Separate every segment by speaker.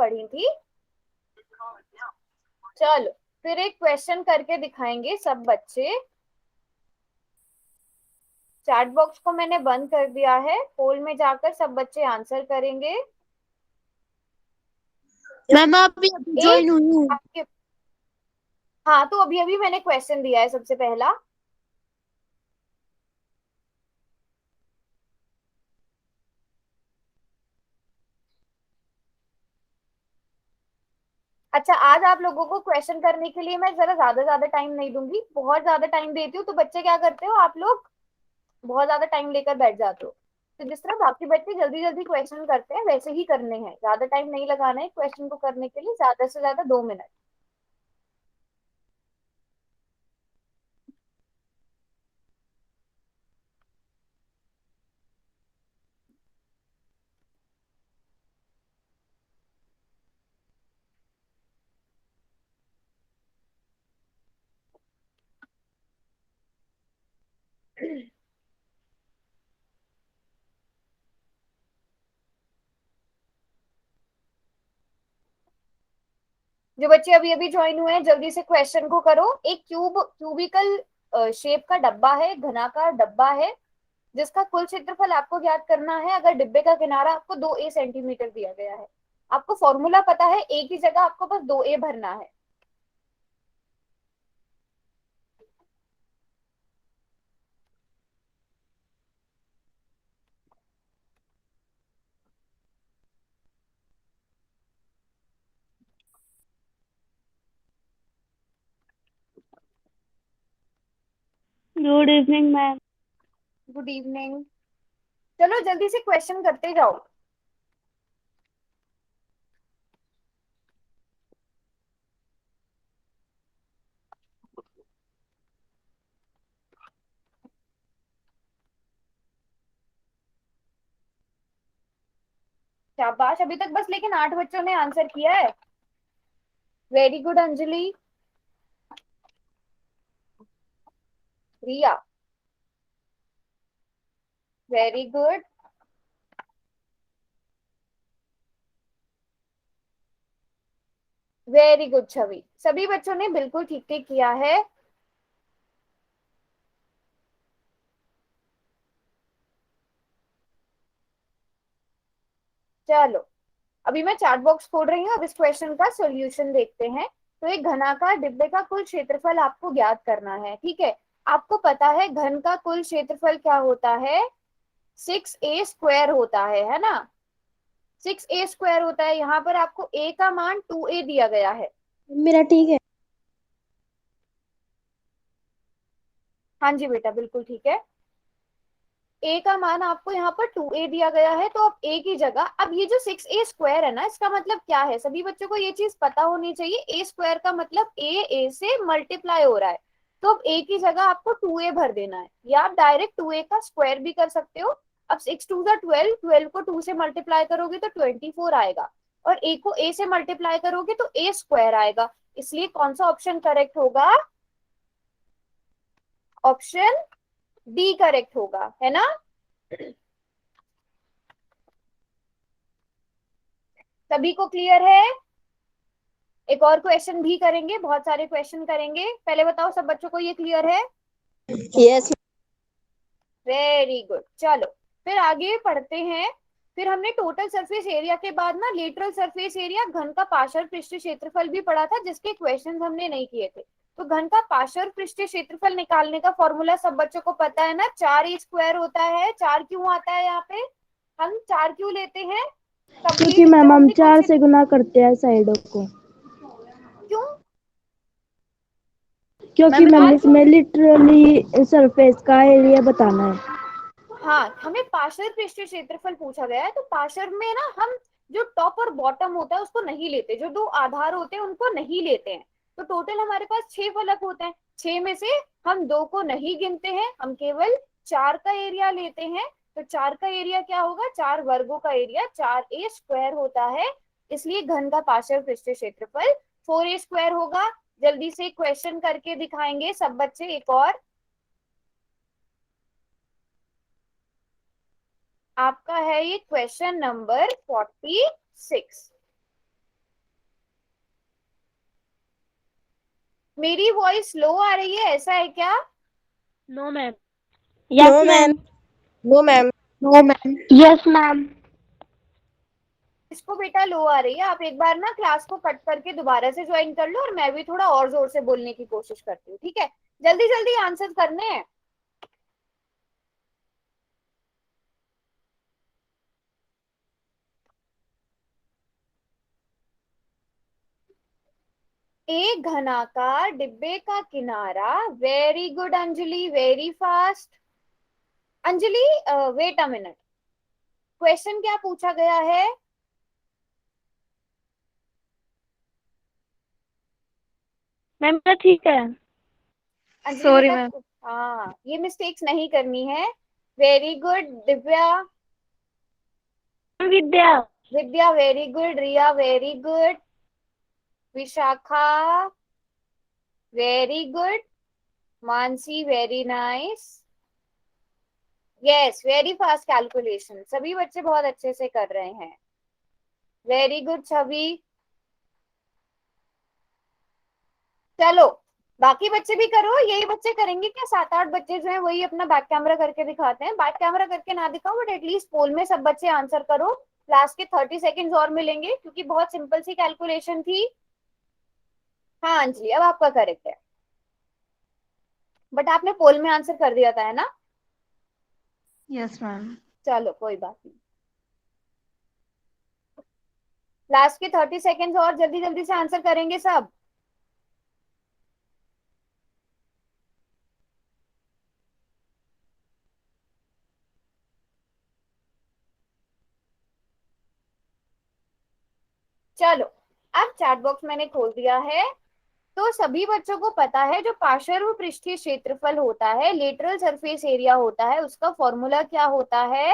Speaker 1: पढ़ी थी। चलो फिर एक क्वेश्चन करके दिखाएंगे सब बच्चे। चैट बॉक्स को मैंने बंद कर दिया है, पोल में जाकर सब बच्चे आंसर करेंगे।
Speaker 2: मैम अभी अभी
Speaker 1: एक
Speaker 2: ज्वाइन हुई हूँ।
Speaker 1: आपके, हाँ तो अभी अभी मैंने क्वेश्चन दिया है सबसे पहला। अच्छा, आज आप लोगों को क्वेश्चन करने के लिए मैं जरा ज्यादा ज्यादा टाइम नहीं दूंगी। बहुत ज्यादा टाइम देती हूँ तो बच्चे क्या करते हो आप लोग, बहुत ज्यादा टाइम लेकर बैठ जाते हो। तो जिस तरह बाकी बच्चे जल्दी जल्दी क्वेश्चन करते हैं वैसे ही करने हैं, ज्यादा टाइम नहीं लगाना है क्वेश्चन को करने के लिए, ज्यादा से ज्यादा 2 मिनट। जो बच्चे अभी अभी ज्वाइन हुए हैं जल्दी से क्वेश्चन को करो। एक क्यूबिकल शेप का डब्बा है, घनाकार डब्बा है, जिसका कुल क्षेत्रफल आपको ज्ञात करना है। अगर डिब्बे का किनारा आपको 2a सेंटीमीटर दिया गया है, आपको फॉर्मूला पता है, ए की जगह आपको बस 2a भरना है।
Speaker 2: Good evening ma'am.
Speaker 1: Good evening. चलो जल्दी से क्वेश्चन करते जाओ। शाबाश, अभी तक बस लेकिन 8 बच्चों ने आंसर किया है। वेरी गुड अंजलि, रिया, वेरी गुड। वेरी गुड छवि, सभी बच्चों ने बिल्कुल ठीक ठीक किया है। चलो अभी मैं चैट बॉक्स खोल रही हूँ, अब इस क्वेश्चन का सॉल्यूशन देखते हैं। तो एक घनाकार डिब्बे का कुल क्षेत्रफल आपको ज्ञात करना है, ठीक है। आपको पता है घन का कुल क्षेत्रफल क्या होता है, 6a² होता है ना। 6a² होता है। यहाँ पर आपको a का मान 2a दिया गया है।
Speaker 2: मेरा ठीक है।
Speaker 1: हाँ जी बेटा, बिल्कुल ठीक है। a का मान आपको यहाँ पर 2a दिया गया है, तो अब a की जगह, अब ये जो 6a² है ना, इसका मतलब क्या है, सभी बच्चों को ये चीज पता होनी चाहिए। a² का मतलब a से मल्टीप्लाई हो रहा है, तो अब a की जगह आपको 2a भर देना है, या आप डायरेक्ट 2a का स्क्वायर भी कर सकते हो। अब 6 2 12, 12 को 2 से मल्टीप्लाई करोगे तो 24 आएगा, और a को a से मल्टीप्लाई करोगे तो a² आएगा। इसलिए कौन सा ऑप्शन करेक्ट होगा, ऑप्शन डी करेक्ट होगा, है ना। सभी को क्लियर है। एक और क्वेश्चन भी करेंगे, बहुत सारे क्वेश्चन करेंगे। पहले बताओ सब बच्चों को ये क्लियर है।
Speaker 2: यस।
Speaker 1: Very good. चलो फिर आगे पढ़ते हैं। फिर हमने टोटल सरफेस एरिया के बाद ना लेटरल सरफेस एरिया, घन का पार्शियल पृष्ठीय क्षेत्रफल भी पढ़ा था, जिसके क्वेश्चंस हमने नहीं किए थे। तो घन का पार्शियल पृष्ठीय क्षेत्रफल निकालने का फॉर्मूला सब बच्चों को पता है ना, 4a² होता है। 4 क्यों आता है यहाँ पे, हम 4 क्यों लेते हैं,
Speaker 2: क्योंकि
Speaker 1: कंप्लीट
Speaker 2: मैम हम
Speaker 1: ज्योमेट्री कौन
Speaker 2: 4
Speaker 1: से,
Speaker 2: से गुना करते हैं साइडों को।
Speaker 1: क्यों,
Speaker 2: क्योंकि मैम
Speaker 1: 4 क्यों।
Speaker 2: इसमें लिटरली सरफेस का एरिया बताना है।
Speaker 1: हाँ, हमें पार्शियल पृष्ठीय क्षेत्रफल पूछा गया है, तो पार्शियल में ना हम जो टॉप और बॉटम होता है उसको नहीं लेते, जो दो आधार होते हैं उनको नहीं लेते हैं। तो टोटल हमारे पास 6 फलक होते हैं, 6 में से हम 2 को नहीं गिनते हैं, हम केवल 4 का एरिया लेते हैं। तो 4 का एरिया क्या होगा, 4 वर्गों का एरिया 4a² होता है। इसलिए घन का पार्शियल पृष्ठीय क्षेत्रफल 4a² होगा। जल्दी से क्वेश्चन करके दिखाएंगे सब बच्चे एक और। आपका है ये क्वेश्चन नंबर 46। मेरी वॉइस लो आ रही है, ऐसा है क्या?
Speaker 2: No ma'am.
Speaker 3: No
Speaker 2: yes
Speaker 3: ma'am.
Speaker 2: Ma'am.
Speaker 3: No ma'am.
Speaker 2: No ma'am. Yes ma'am.
Speaker 1: इसको बेटा लो आ रही है, आप एक बार ना क्लास को कट करके दोबारा से ज्वाइन कर लो, और मैं भी थोड़ा और जोर से बोलने की कोशिश करती हूँ, ठीक है? जल्दी जल्दी आंसर करने हैं। एक घनाकार डिब्बे का किनारा। Very good Anjali, very fast. Anjali, wait a minute, question क्या पूछा गया है?
Speaker 2: मैम तो ठीक है।
Speaker 1: अंजलि
Speaker 2: सॉरी
Speaker 1: बेटा,
Speaker 2: मैम।
Speaker 1: हाँ ये मिस्टेक्स नहीं करनी है। Very good Divya.
Speaker 2: Vidya.
Speaker 1: Vidya very good, Riya very good, Vishakha very good, Mansi very nice. Yes, very fast calculation, सभी बच्चे बहुत अच्छे से कर रहे हैं। Very good Chhavi. चलो, बाकी बच्चे भी करो, यही बच्चे करेंगे क्या? 7-8 बच्चे जो हैं वही अपना बैक कैमरा करके दिखाते हैं। बैक कैमरा करके ना दिखाओ, बट एटलीस्ट पोल में सब बच्चे आंसर करो। लास्ट के 30 सेकेंड्स और मिलेंगे, क्योंकि बहुत सिंपल सी कैलकुलेशन थी। हाँ अंजलि, अब आपका करेक्ट है, बट आपने पोल में आंसर कर दिया था, है ना?
Speaker 2: Yes ma'am.
Speaker 1: चलो कोई बात नहीं। लास्ट के 30 सेकेंड्स और, जल्दी जल्दी से आंसर करेंगे सब। चलो, अब चैट बॉक्स मैंने खोल दिया है। तो सभी बच्चों को पता है, जो पार्श्व पृष्ठीय क्षेत्रफल होता है, लेटरल सरफेस एरिया होता है, उसका फॉर्मूला क्या होता है?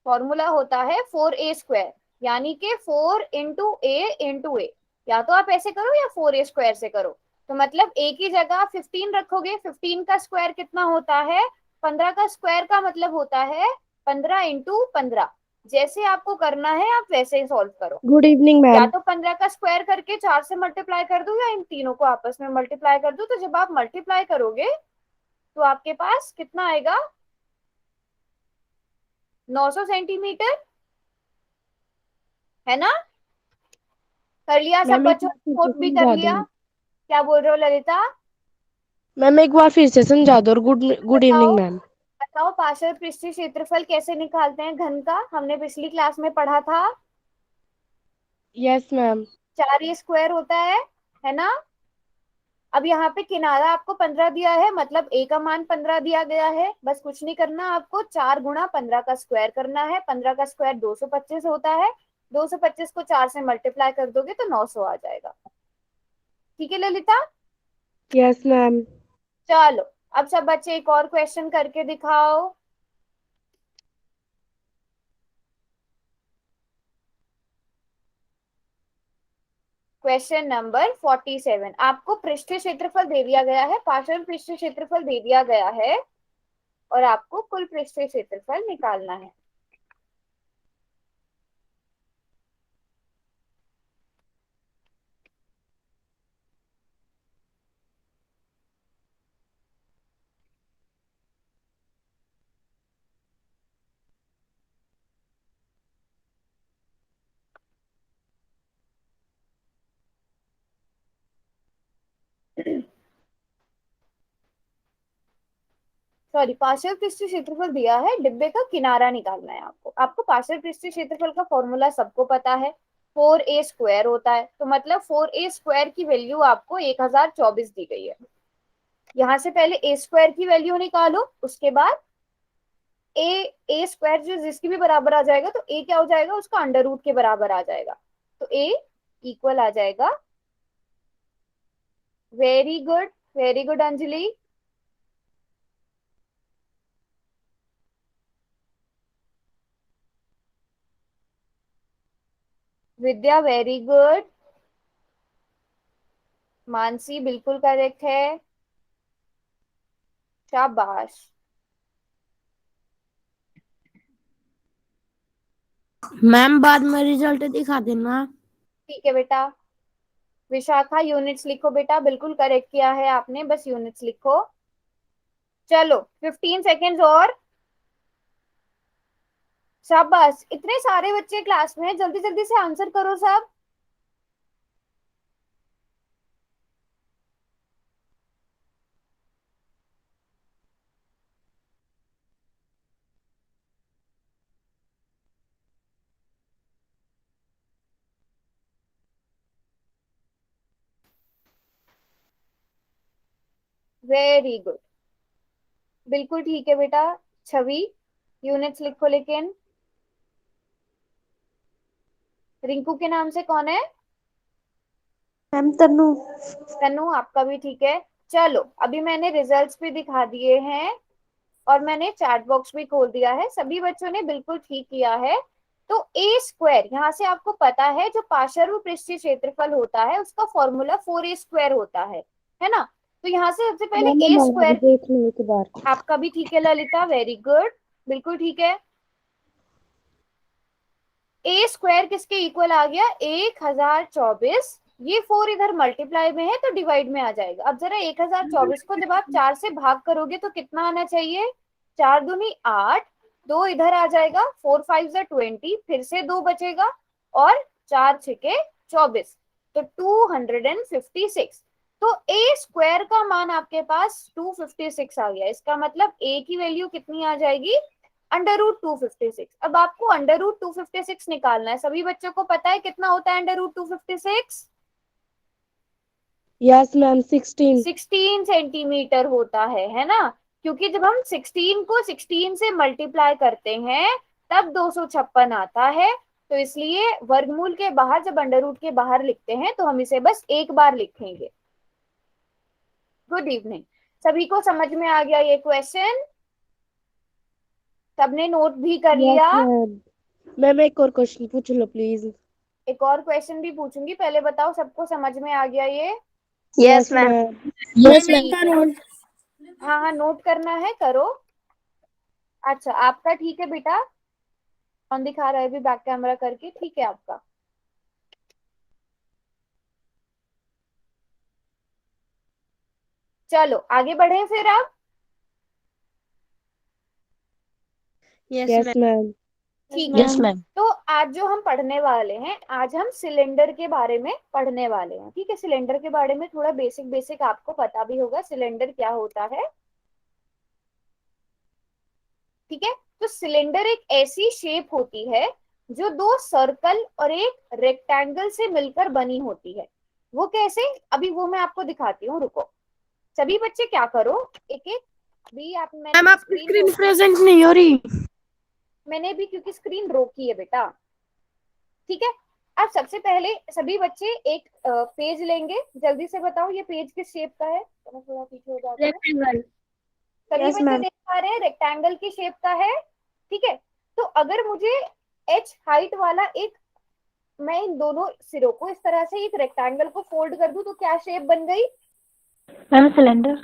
Speaker 1: फॉर्मूला होता है 4a², यानी कि 4 × a × a। या तो आप ऐसे करो या 4a² से करो। तो मतलब a की जगह 15 रखोगे, 15 का स्क्वायर कितना होता है? 15 का स्क्वायर का मतलब होता है 15 × 15। जैसे आपको करना है आप वैसे ही सॉल्व करो।
Speaker 2: गुड इवनिंग
Speaker 1: या
Speaker 2: मैम।
Speaker 1: तो 15 का स्क्वायर करके 4 से मल्टीप्लाई कर दो, या इन तीनों को आपस में मल्टीप्लाई कर दो। तो जब आप मल्टीप्लाई करोगे तो आपके पास कितना आएगा? 900 सेंटीमीटर, है ना? कर लिया सब
Speaker 2: मैम एक
Speaker 1: बच्चों
Speaker 2: बार
Speaker 1: ने?
Speaker 2: फिर से
Speaker 1: नोट भी कर
Speaker 2: समझा दो।
Speaker 1: लिया? क्या बोल रहे हो ललिता?
Speaker 2: मैम एक बार फिर से समझा दो और गुड गुड
Speaker 1: बताओ,
Speaker 2: इवनिंग मैम।
Speaker 1: बताओ पार्श्व पृष्ठीय क्षेत्रफल कैसे निकालते हैं घन का? हमने पिछली क्लास में पढ़ा था।
Speaker 2: Yes ma'am.
Speaker 1: 4a² होता है ना? अब यहाँ पे किनारा आपको 15 दिया है, मतलब a का मान 15 दिया गया है। बस कुछ नहीं करना आपको, 4 × 15 का स्क्वायर करना है। 15 का स्क्वायर 225 होता है। 225 को 4 से मल्टीप्लाई कर दोगे तो 900 आ जाएगा। ठीक है ललिता?
Speaker 2: Yes ma'am.
Speaker 1: चलो, अब सब बच्चे एक और क्वेश्चन करके दिखाओ। Question number 47। आपको पृष्ठीय क्षेत्रफल दे दिया गया है, पार्श्व पृष्ठीय क्षेत्रफल दे दिया गया है, और आपको कुल पृष्ठीय क्षेत्रफल निकालना है। सॉरी, पार्श्व पृष्ठीय क्षेत्रफल दिया है, डिब्बे का किनारा निकालना है आपको। आपको पार्श्व पृष्ठीय क्षेत्रफल का फॉर्मूला सबको पता है, 4a² होता है। तो मतलब 4a² की वैल्यू आपको 1024 दी गई है। यहाँ से पहले a² की वैल्यू निकालो, उसके बाद a² जो जिसकी भी बराबर आ जाएगा, तो a क्या हो जाएगा? उसका अंडर रूट के बराबर आ जाएगा। तो a इक्वल आ जाएगा। Very good, very good Anjali. Vidya very good. Mansi बिल्कुल करेक्ट है। शाबाश।
Speaker 2: मैम बाद में रिजल्ट दिखा देना।
Speaker 1: ठीक है बेटा। विशाखा यूनिट्स लिखो बेटा, बिल्कुल करेक्ट किया है आपने, बस यूनिट्स लिखो। चलो 15 सेकेंड्स और। शाबाश, इतने सारे बच्चे क्लास में हैं, जल्दी जल्दी से आंसर करो सब। वेरी गुड, बिल्कुल ठीक है बेटा। छवि यूनिट्स लिखो लेकिन। रिंकू के नाम से कौन है?
Speaker 2: मैम तन्नू।
Speaker 1: तनु, आपका भी ठीक है। चलो अभी मैंने रिजल्ट्स भी दिखा दिए हैं और मैंने चैट बॉक्स भी खोल दिया है, सभी बच्चों ने बिल्कुल ठीक किया है। तो ए स्क्वायर, यहाँ से आपको पता है जो पार्श्व पृष्ठीय क्षेत्रफल होता है उसका फॉर्मूला 4a² होता है ना। तो यहाँ से सबसे पहले
Speaker 2: मैम
Speaker 1: ए
Speaker 2: हमारा भी
Speaker 1: स्क्वायर।
Speaker 2: देख लो एक बार।
Speaker 1: आपका भी ठीक है ललिता, वेरी गुड, बिल्कुल ठीक है। ए स्क्वायर किसके इक्वल आ गया? 1024। ये 4 इधर मल्टीप्लाई में है तो डिवाइड में आ जाएगा। अब जरा 1024 को जब आप 4 से भाग करोगे तो कितना आना चाहिए? 4 दूनी 8, 2 इधर आ जाएगा, 4 5 20, फिर से 2 बचेगा और 4 छके 24, तो 256। तो ए स्क्वायर का मान आपके पास 256 आ गया। इसका मतलब ए की वैल्यू कितनी आ जाएगी? √256। अब आपको √256 निकालना है। सभी बच्चों को पता है कितना होता है √256?
Speaker 2: Yes ma'am 16।
Speaker 1: 16 सेंटीमीटर होता है ना। क्योंकि जब हम 16 को 16 से मल्टीप्लाई करते हैं तब 256 आता है। तो इसलिए वर्गमूल के बाहर जब अंडर रूट के बाहर लिखते हैं तो हम इसे बस एक बार लिखेंगे। गुड इवनिंग, सभी को समझ में आ गया ये क्वेश्चन? सबने नोट भी कर
Speaker 2: यस
Speaker 1: लिया?
Speaker 2: मैम। मैम एक और क्वेश्चन पूछ लो प्लीज।
Speaker 1: एक और क्वेश्चन भी पूछूंगी, पहले बताओ सबको समझ में आ गया ये?
Speaker 3: Yes
Speaker 2: yes
Speaker 3: ma'am.
Speaker 2: Ma'am.
Speaker 3: Yes ma'am.
Speaker 1: हाँ हाँ, नोट करना है, करो। अच्छा आपका ठीक है बेटा, कौन दिखा रहा है अभी बैक कैमरा करके? ठीक है आपका। चलो आगे बढ़े फिर अब।
Speaker 3: Yes
Speaker 2: yes
Speaker 3: ma'am.
Speaker 2: मैम।
Speaker 1: ठीक है,
Speaker 3: यस मैम।
Speaker 1: तो आज जो हम पढ़ने वाले हैं, आज हम सिलेंडर के बारे में पढ़ने वाले हैं। ठीक है, सिलेंडर के बारे में थोड़ा बेसिक बेसिक आपको पता भी होगा, सिलेंडर क्या होता है। ठीक है, तो सिलेंडर एक ऐसी शेप होती है जो दो सर्कल और एक रेक्टेंगल से मिलकर बनी होती है। वो कैसे? अभी वो मैं आपको दिखाती हूँ, रुको। सभी बच्चे क्या करो, एक एक भी आप, मैंने
Speaker 3: मैम
Speaker 1: भी
Speaker 3: आपकी
Speaker 1: स्क्रीन
Speaker 3: स्क्रीन
Speaker 1: रोक,
Speaker 3: प्रेजेंट नहीं हो रही।
Speaker 1: मैंने भी क्योंकि स्क्रीन रोकी है बेटा। ठीक है, अब सबसे पहले सभी बच्चे एक पेज लेंगे, जल्दी से बताओ ये पेज किस शेप का है? तो मैं थोड़ा पीछे हो जाता हूँ।
Speaker 3: रेक्टेंगल।
Speaker 1: सभी
Speaker 2: यस
Speaker 1: बच्चे
Speaker 2: मैम।
Speaker 1: देख पा रहे हैं रेक्टेंगल की शेप का है। ठीक है, तो अगर मुझे एच हाइट वाला एक, मैं इन दोनों सिरों को इस तरह से एक रेक्टेंगल को फोल्ड कर दूं तो क्या शेप बन गई?
Speaker 3: Ma'am cylinder.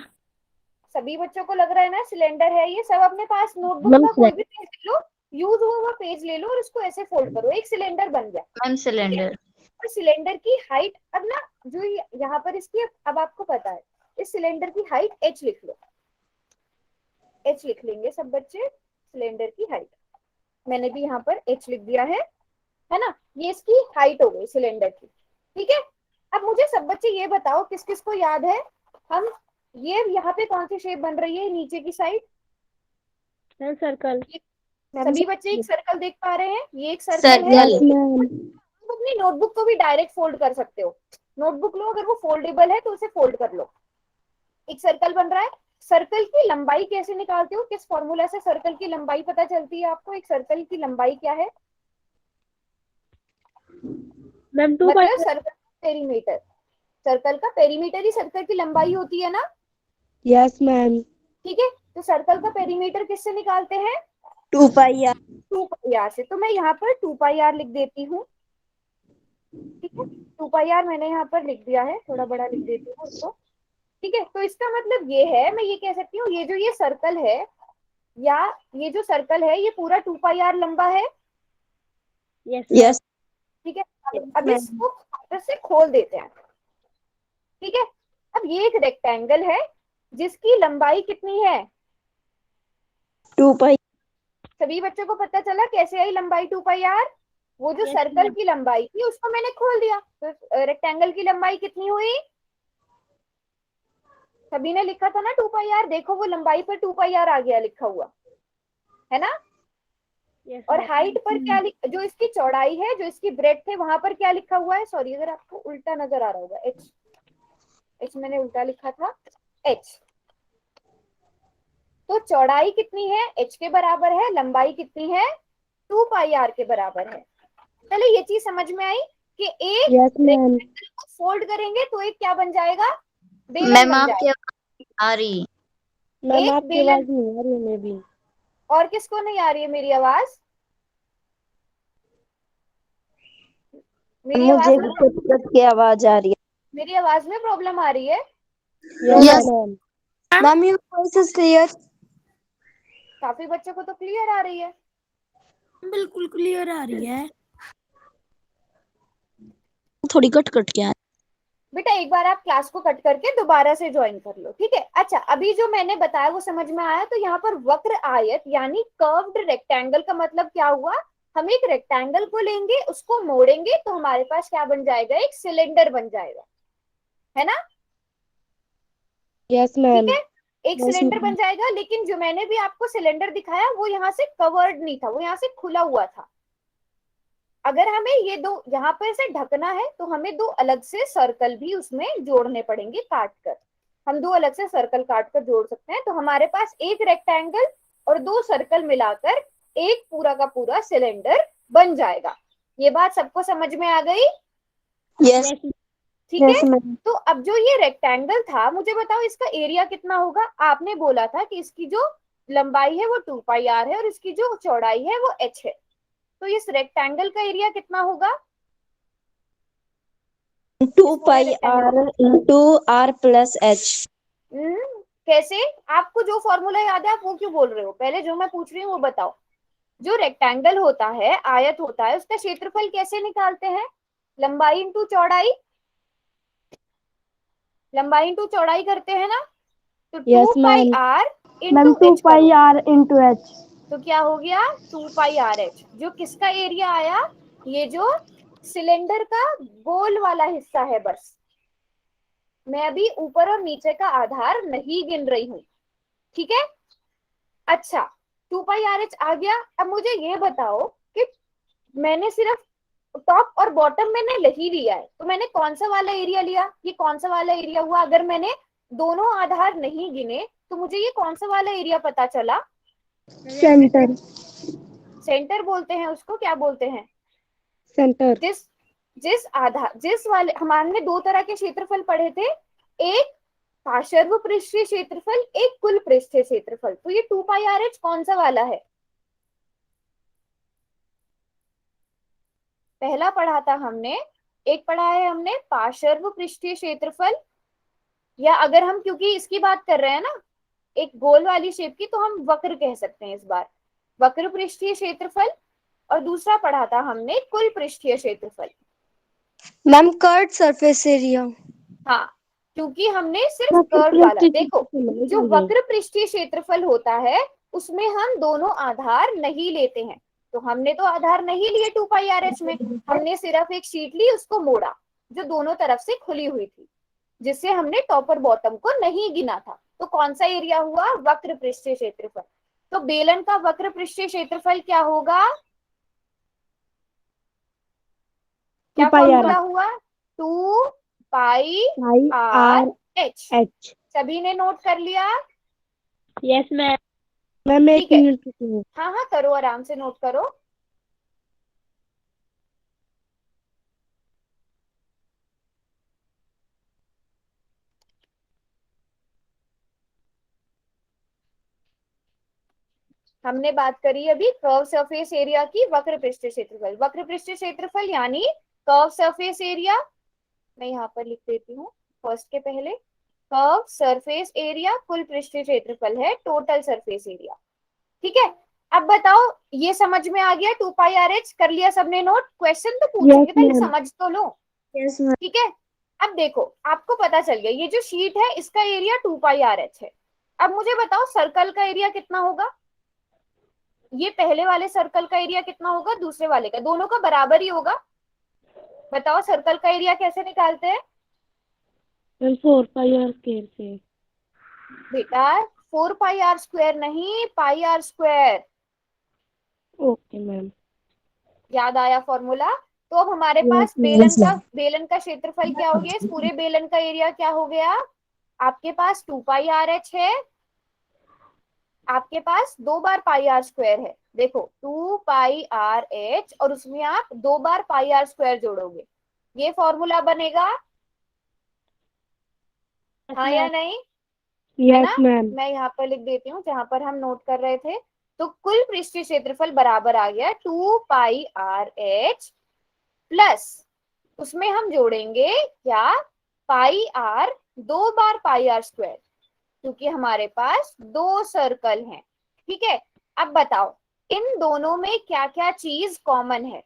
Speaker 1: सभी बच्चों को लग रहा है ना सिलेंडर है ये? सब अपने पास नोटबुक
Speaker 3: मैम
Speaker 1: का कोई भी पेज ले लो, यूज हुआ हुआ पेज ले लो और इसको ऐसे फोल्ड करो, एक सिलेंडर बन गया।
Speaker 3: मैम
Speaker 1: ठीक है,
Speaker 3: सिलेंडर।
Speaker 1: और सिलेंडर की हाइट अब ना, जो यहाँ पर इसकी, अब आपको पता है इस सिलेंडर की हाइट एच लिख लो। एच लिख लेंगे सब बच्चे, सिलेंडर की हाइट मैंने भी यहाँ पर एच लिख दिया है ना। ये इसकी हाइट हो गई सिलेंडर की। ठीक है, अब मुझे सब बच्चे ये बताओ किस किस को याद है, हम ये यहाँ पे कौन सी शेप बन रही है नीचे की साइड?
Speaker 3: Ma'am circle.
Speaker 1: सभी बच्चे एक सर्कल देख पा रहे हैं? ये एक सर्कल है।
Speaker 3: सर्कल।
Speaker 2: Yes ma'am.
Speaker 1: तुम अपनी नोटबुक को भी डायरेक्ट फोल्ड कर सकते हो। नोटबुक लो, अगर वो फोल्डेबल है तो उसे फोल्ड कर लो। एक सर्कल बन रहा है। सर्कल की लंबाई कैसे निकालते हो? किस फॉर्मूला से सर्कल की लंबाई पता चलती है आपको? एक सर्कल की लंबाई क्या है?
Speaker 3: मैम 2 पाई।
Speaker 1: मतलब सर्कल पेरीमीटर, सर्कल का पेरीमीटर ही सर्कल की लंबाई होती है ना।
Speaker 2: Yes ma'am.
Speaker 1: ठीक है, तो सर्कल का पेरीमीटर किससे निकालते हैं?
Speaker 2: 2 पाई आर।
Speaker 1: 2πr से। तो मैं यहाँ पर 2πr लिख देती हूँ। ठीक है, 2πr मैंने यहाँ पर लिख दिया है, थोड़ा बड़ा लिख देती हूँ उसको। ठीक है, तो इसका मतलब ये है, मैं ये कह सकती हूँ, ये जो ये सर्कल है, या ये जो सर्कल है ये पूरा 2πr लंबा है।
Speaker 3: यस।
Speaker 2: यस
Speaker 1: ठीक है, अब इसको वापस से खोल देते हैं। ठीक है। अब ये एक रेक्टेंगल है जिसकी लंबाई कितनी है?
Speaker 2: 2 पाई।
Speaker 1: सभी बच्चों को पता चला कैसे आई लंबाई 2 पाई r? वो जो
Speaker 3: Yes,
Speaker 1: सर्कल
Speaker 3: ma'am.
Speaker 1: की लंबाई थी उसको मैंने खोल दिया, तो रेक्टेंगल की लंबाई कितनी हुई? सभी ने लिखा था ना 2 पाई r, देखो वो लंबाई पर 2 पाई r आ गया लिखा हुआ है ना।
Speaker 3: Yes,
Speaker 1: और
Speaker 3: ma'am.
Speaker 1: हाइट पर क्या जो इसकी चौड़ाई है, जो इसकी ब्रेड्थ है, वहां पर क्या लिखा हुआ है? सॉरी अगर आपको उल्टा नजर आ रहा होगा, एच, एच मैंने उल्टा लिखा था, एच। तो चौड़ाई कितनी है? एच के बराबर है। लंबाई कितनी है? 2 पाई r के बराबर है। चलो ये चीज समझ में आई कि एक
Speaker 2: यस मैम।
Speaker 1: रेक्टेंगल को फोल्ड करेंगे तो एक क्या बन जाएगा? बेलन
Speaker 4: मैम
Speaker 1: बन
Speaker 4: आपकी
Speaker 1: जाएगा।
Speaker 4: आवाज आ रही।
Speaker 2: मैम
Speaker 1: एक
Speaker 2: आपकी
Speaker 1: बेलन।
Speaker 2: आवाज नहीं आ रही हमें भी।
Speaker 1: और किसको नहीं आ रही है मेरी आवाज? मेरी
Speaker 2: मुझे
Speaker 1: आवाज में
Speaker 2: भी कट कट के आवाज आ रही
Speaker 1: मेरी आवाज में प्रॉब्लम आ रही है?
Speaker 2: है। Yes
Speaker 4: yes
Speaker 2: ma'am.
Speaker 4: Ma'am, your voice is clear.
Speaker 1: काफी बच्चों को तो क्लियर आ रही है।
Speaker 3: बिल्कुल क्लियर आ रही है।
Speaker 4: थोड़ी कट कट के आ
Speaker 1: बेटा एक बार आप क्लास को कट करके दोबारा से ज्वाइन कर लो, ठीक है। अच्छा अभी जो मैंने बताया वो समझ में आया? तो यहाँ पर वक्र आयत यानी कर्व्ड रेक्टेंगल का मतलब क्या हुआ? हम एक रेक्टेंगल को लेंगे, उसको मोड़ेंगे तो हमारे पास क्या बन जाएगा? एक सिलेंडर बन जाएगा, है ना।
Speaker 2: यस
Speaker 1: ठीक
Speaker 2: मैम।
Speaker 1: है, एक
Speaker 2: यस
Speaker 1: सिलेंडर
Speaker 2: मैम।
Speaker 1: बन जाएगा। लेकिन जो मैंने भी आपको सिलेंडर दिखाया वो यहाँ से कवर्ड नहीं था, वो यहाँ से खुला हुआ था। अगर हमें ये दो यहाँ पर से ढकना है तो हमें दो अलग से सर्कल भी उसमें जोड़ने पड़ेंगे काट कर। हम दो अलग से सर्कल काट कर जोड़ सकते हैं, तो हमारे पास एक रेक्टेंगल और दो सर्कल मिलाकर एक पूरा का पूरा सिलेंडर बन जाएगा। ये बात सबको समझ में आ गई?
Speaker 4: यस
Speaker 3: Yes,
Speaker 1: ठीक है।
Speaker 2: Yes ma'am.
Speaker 1: तो अब जो ये रेक्टेंगल था, मुझे बताओ इसका एरिया कितना होगा? आपने बोला था कि इसकी जो लंबाई है वो 2 पाई r है और इसकी जो चौड़ाई है वो h है। तो इस रेक्टेंगल का एरिया कितना होगा?
Speaker 2: 2
Speaker 1: इस पूरे
Speaker 2: pi
Speaker 1: rectangle
Speaker 2: r into r plus h.
Speaker 1: कैसे? आपको जो फॉर्मूला याद है आप वो क्यों बोल रहे हो? पहले जो मैं पूछ रही हूँ वो बताओ। जो रेक्टेंगल होता है, आयत होता है, उसका क्षेत्रफल कैसे निकालते हैं? लंबाई इंटू चौड़ाई, लंबाई इंटू चौड़ाई करते हैं ना। तो
Speaker 2: yes
Speaker 1: 2 pi r
Speaker 2: ma'am.
Speaker 1: Into
Speaker 2: 2
Speaker 1: H
Speaker 2: पाई
Speaker 1: करो
Speaker 2: आर इंटू एच।
Speaker 1: तो क्या हो गया? 2 पाई r h। जो किसका एरिया आया? ये जो सिलेंडर का गोल वाला हिस्सा है बस। मैं अभी ऊपर और नीचे का आधार नहीं गिन रही हूँ, ठीक है। अच्छा 2 पाई r h आ गया। अब मुझे ये बताओ कि मैंने सिर्फ टॉप और बॉटम मैंने नहीं लिया है, तो मैंने कौन सा वाला एरिया लिया? ये कौन सा वाला एरिया हुआ? अगर मैंने दोनों आधार नहीं गिने तो मुझे ये कौन सा वाला एरिया पता चला?
Speaker 2: सेंटर।
Speaker 1: सेंटर बोलते हैं उसको, क्या बोलते हैं?
Speaker 2: सेंटर।
Speaker 1: जिस जिस आधार जिस वाले हमारे दो तरह के क्षेत्रफल पढ़े थे, एक पार्श्व पृष्ठीय क्षेत्रफल, एक कुल पृष्ठीय क्षेत्रफल। तो ये 2 पाई r h कौन सा वाला है? पहला पढ़ा था हमने, एक पढ़ा है हमने पार्श्व पृष्ठीय क्षेत्रफल, या अगर हम क्योंकि इसकी बात कर रहे हैं ना एक गोल वाली शेप की, तो हम वक्र कह सकते हैं इस बार, वक्र पृष्ठीय क्षेत्रफल। और दूसरा पढ़ा था हमने कुल पृष्ठीय क्षेत्रफल।
Speaker 4: Ma'am, curved surface area.
Speaker 1: हाँ, क्योंकि हमने सिर्फ
Speaker 2: वक्र
Speaker 1: कर्व वाला
Speaker 2: पृष्ठ
Speaker 1: देखो,
Speaker 2: समझ
Speaker 1: जो
Speaker 2: गए।
Speaker 1: वक्र पृष्ठीय क्षेत्रफल होता है उसमें हम दोनों आधार नहीं लेते हैं। तो हमने तो आधार नहीं लिए 2 पाई r h में, हमने सिर्फ एक शीट ली, उसको मोड़ा, जो दोनों तरफ से खुली हुई थी, जिससे हमने टॉप और बॉटम को नहीं गिना था। तो कौन सा एरिया हुआ? वक्र पृष्ठीय क्षेत्रफल। तो बेलन का वक्र पृष्ठीय क्षेत्रफल क्या होगा?
Speaker 2: 2
Speaker 1: क्या
Speaker 2: पाई आर
Speaker 1: फॉर्मूला हुआ? 2 pi
Speaker 2: are
Speaker 1: r h।
Speaker 2: H.
Speaker 1: सभी ने नोट कर लिया?
Speaker 3: yes, ma'am.
Speaker 2: मैम एक
Speaker 1: ठीक है,
Speaker 2: मिनट रुकिए।
Speaker 1: हाँ हाँ करो, आराम से नोट करो। हमने बात करी अभी कर्व सरफेस एरिया की, वक्र पृष्ठीय क्षेत्रफल। वक्र पृष्ठीय क्षेत्रफल यानी कर्व सरफेस एरिया, मैं यहाँ पर लिख देती हूँ फर्स्ट के पहले। कर्व सरफेस एरिया कुल पृष्ठीय क्षेत्रफल है, टोटल सरफेस एरिया, ठीक है। अब बताओ ये समझ में आ गया? 2 पाई r h कर लिया सबने नोट? क्वेश्चन तो
Speaker 2: यस
Speaker 1: पूछेंगे, पहले
Speaker 2: मैम।
Speaker 1: समझ तो लो,
Speaker 2: यस मैम।
Speaker 1: ठीक है। अब देखो आपको पता चल गया ये जो शीट है इसका एरिया 2πr(h) है। अब मुझे बताओ सर्कल का एरिया कितना होगा, ये पहले वाले सर्कल का एरिया कितना होगा, दूसरे वाले का, दोनों का बराबर ही होगा। बताओ सर्कल का एरिया कैसे निकालते हैं?
Speaker 3: मैम 4πr² से।
Speaker 1: बेटा 4πr² नहीं, πr²।
Speaker 3: Okay ma'am.
Speaker 1: याद आया फॉर्मूला? तो अब हमारे
Speaker 3: यस
Speaker 1: पास
Speaker 3: मैम।
Speaker 1: बेलन का क्षेत्रफल क्या हो गया, इस पूरे बेलन का एरिया क्या हो गया, आपके पास 2πr(h) है, आपके पास 2 बार πr² है। देखो 2πr(h) और उसमें आप 2 बार πr² जोड़ोगे, ये फॉर्मूला बनेगा, हाँ या नहीं? है ना?
Speaker 3: Yes ma'am.
Speaker 1: मैं यहाँ पर लिख देती हूँ जहां पर हम नोट कर रहे थे। तो कुल पृष्ठीय क्षेत्रफल बराबर आ गया 2πr(h) प्लस उसमें हम जोड़ेंगे क्या, πr, 2 बार πr², क्योंकि हमारे पास दो सर्कल हैं। ठीक है, अब बताओ इन दोनों में क्या क्या चीज कॉमन है,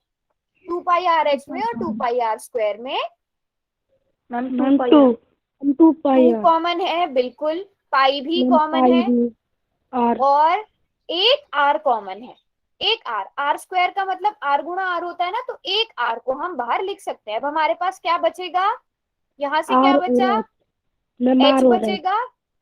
Speaker 1: 2πr(h) में और 2πr² में?
Speaker 3: Ma'am 2
Speaker 1: 2
Speaker 3: πr।
Speaker 1: कॉमन है, बिल्कुल, पाई भी
Speaker 3: मैम
Speaker 1: कॉमन
Speaker 3: पाई
Speaker 1: है,
Speaker 3: भी आर।
Speaker 1: और एक आर कॉमन है। एक आर² का मतलब आर गुणा आर होता है ना, तो एक आर को हम बाहर लिख सकते हैं। अब हमारे पास क्या बचेगा, यहाँ से क्या
Speaker 3: आर और
Speaker 1: बचा,
Speaker 3: एच। मैम
Speaker 1: एच
Speaker 3: आर और एच।
Speaker 1: बचेगा,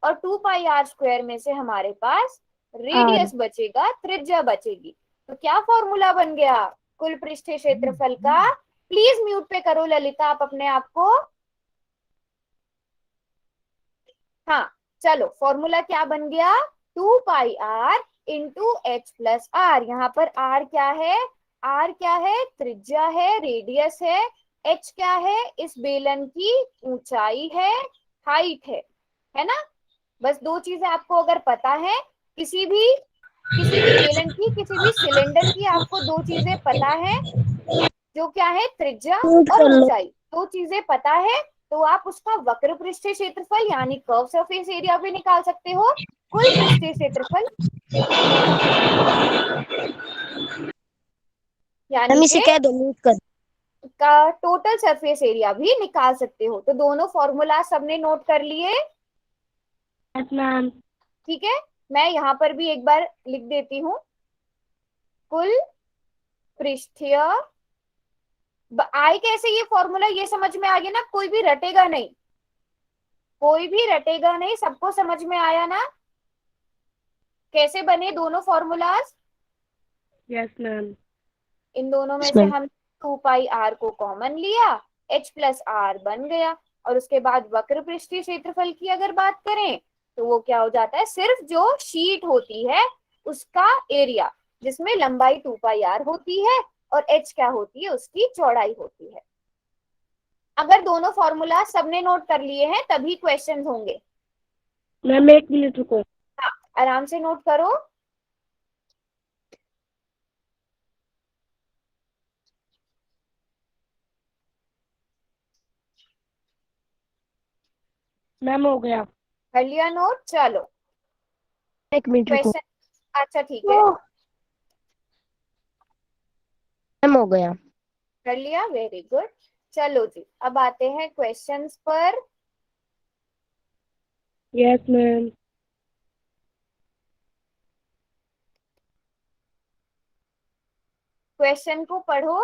Speaker 1: और 2πr² में से हमारे पास
Speaker 3: आर।
Speaker 1: रेडियस बचेगा, त्रिज्या बचेगी। तो क्या फॉर्मूला बन गया कुल पृष्ठीय क्षेत्रफल का? प्लीज म्यूट पे करो ललिता आप अपने आप को। हाँ, चलो फॉर्मूला क्या बन गया, 2πr into H plus are. यहाँ पर आर क्या है, आर क्या है, त्रिज्या है, रेडियस है, एच क्या है, इस बेलन की ऊंचाई है ना? बस दो चीजें आपको अगर पता है, किसी भी बेलन की, किसी भी सिलेंडर की आपको दो चीजें पता है, जो क्या है, त्रिज्या
Speaker 4: म्यूट
Speaker 1: और
Speaker 4: कर लो।
Speaker 1: ऊंचाई, दो चीजें पता है, तो आप उसका वक्र पृष्ठीय क्षेत्रफल यानी कर्व सरफेस एरिया भी निकाल सकते हो। कुल पृष्ठीय क्षेत्रफल यानी
Speaker 4: हम इसे
Speaker 1: के
Speaker 4: कह दो म्यूट कर।
Speaker 1: का टोटल सरफेस एरिया भी निकाल सकते हो। तो दोनों फॉर्मूला सबने नोट कर लिए?
Speaker 3: Yes ma'am.
Speaker 1: ठीक है, मैं यहाँ पर भी एक बार लिख देती हूँ, कुल पृष्ठीय आय कैसे, ये फॉर्मूला ये समझ में आ गया ना, कोई भी रटेगा नहीं, कोई भी रटेगा नहीं, सबको समझ में आया ना कैसे बने दोनों फॉर्मूलाज?
Speaker 3: Yes ma'am.
Speaker 1: इन दोनों में
Speaker 4: Yes,
Speaker 1: से
Speaker 4: ma'am.
Speaker 1: हम 2πr को कॉमन लिया, h प्लस आर बन गया, और उसके बाद वक्र पृष्ठीय क्षेत्रफल की अगर बात करें तो वो क्या हो जाता है, सिर्फ जो शीट होती है उसका एरिया, जिसमें लंबाई 2πr होती है और h क्या होती है, उसकी चौड़ाई होती है। अगर दोनों फॉर्मूला सबने नोट कर लिए हैं तभी क्वेश्चंस होंगे।
Speaker 3: मैम 1 मिनट रुको।
Speaker 1: हाँ, आराम से नोट करो।
Speaker 3: मैम हो गया।
Speaker 1: कर लिया नोट? चलो
Speaker 4: 1 मिनट रुको।
Speaker 1: क्वेश्चन, अच्छा ठीक है,
Speaker 4: मैम हो गया।
Speaker 1: कर लिया, वेरी गुड। चलो जी, अब आते हैं क्वेश्चंस पर।
Speaker 3: Yes ma'am.
Speaker 1: क्वेश्चन को पढ़ो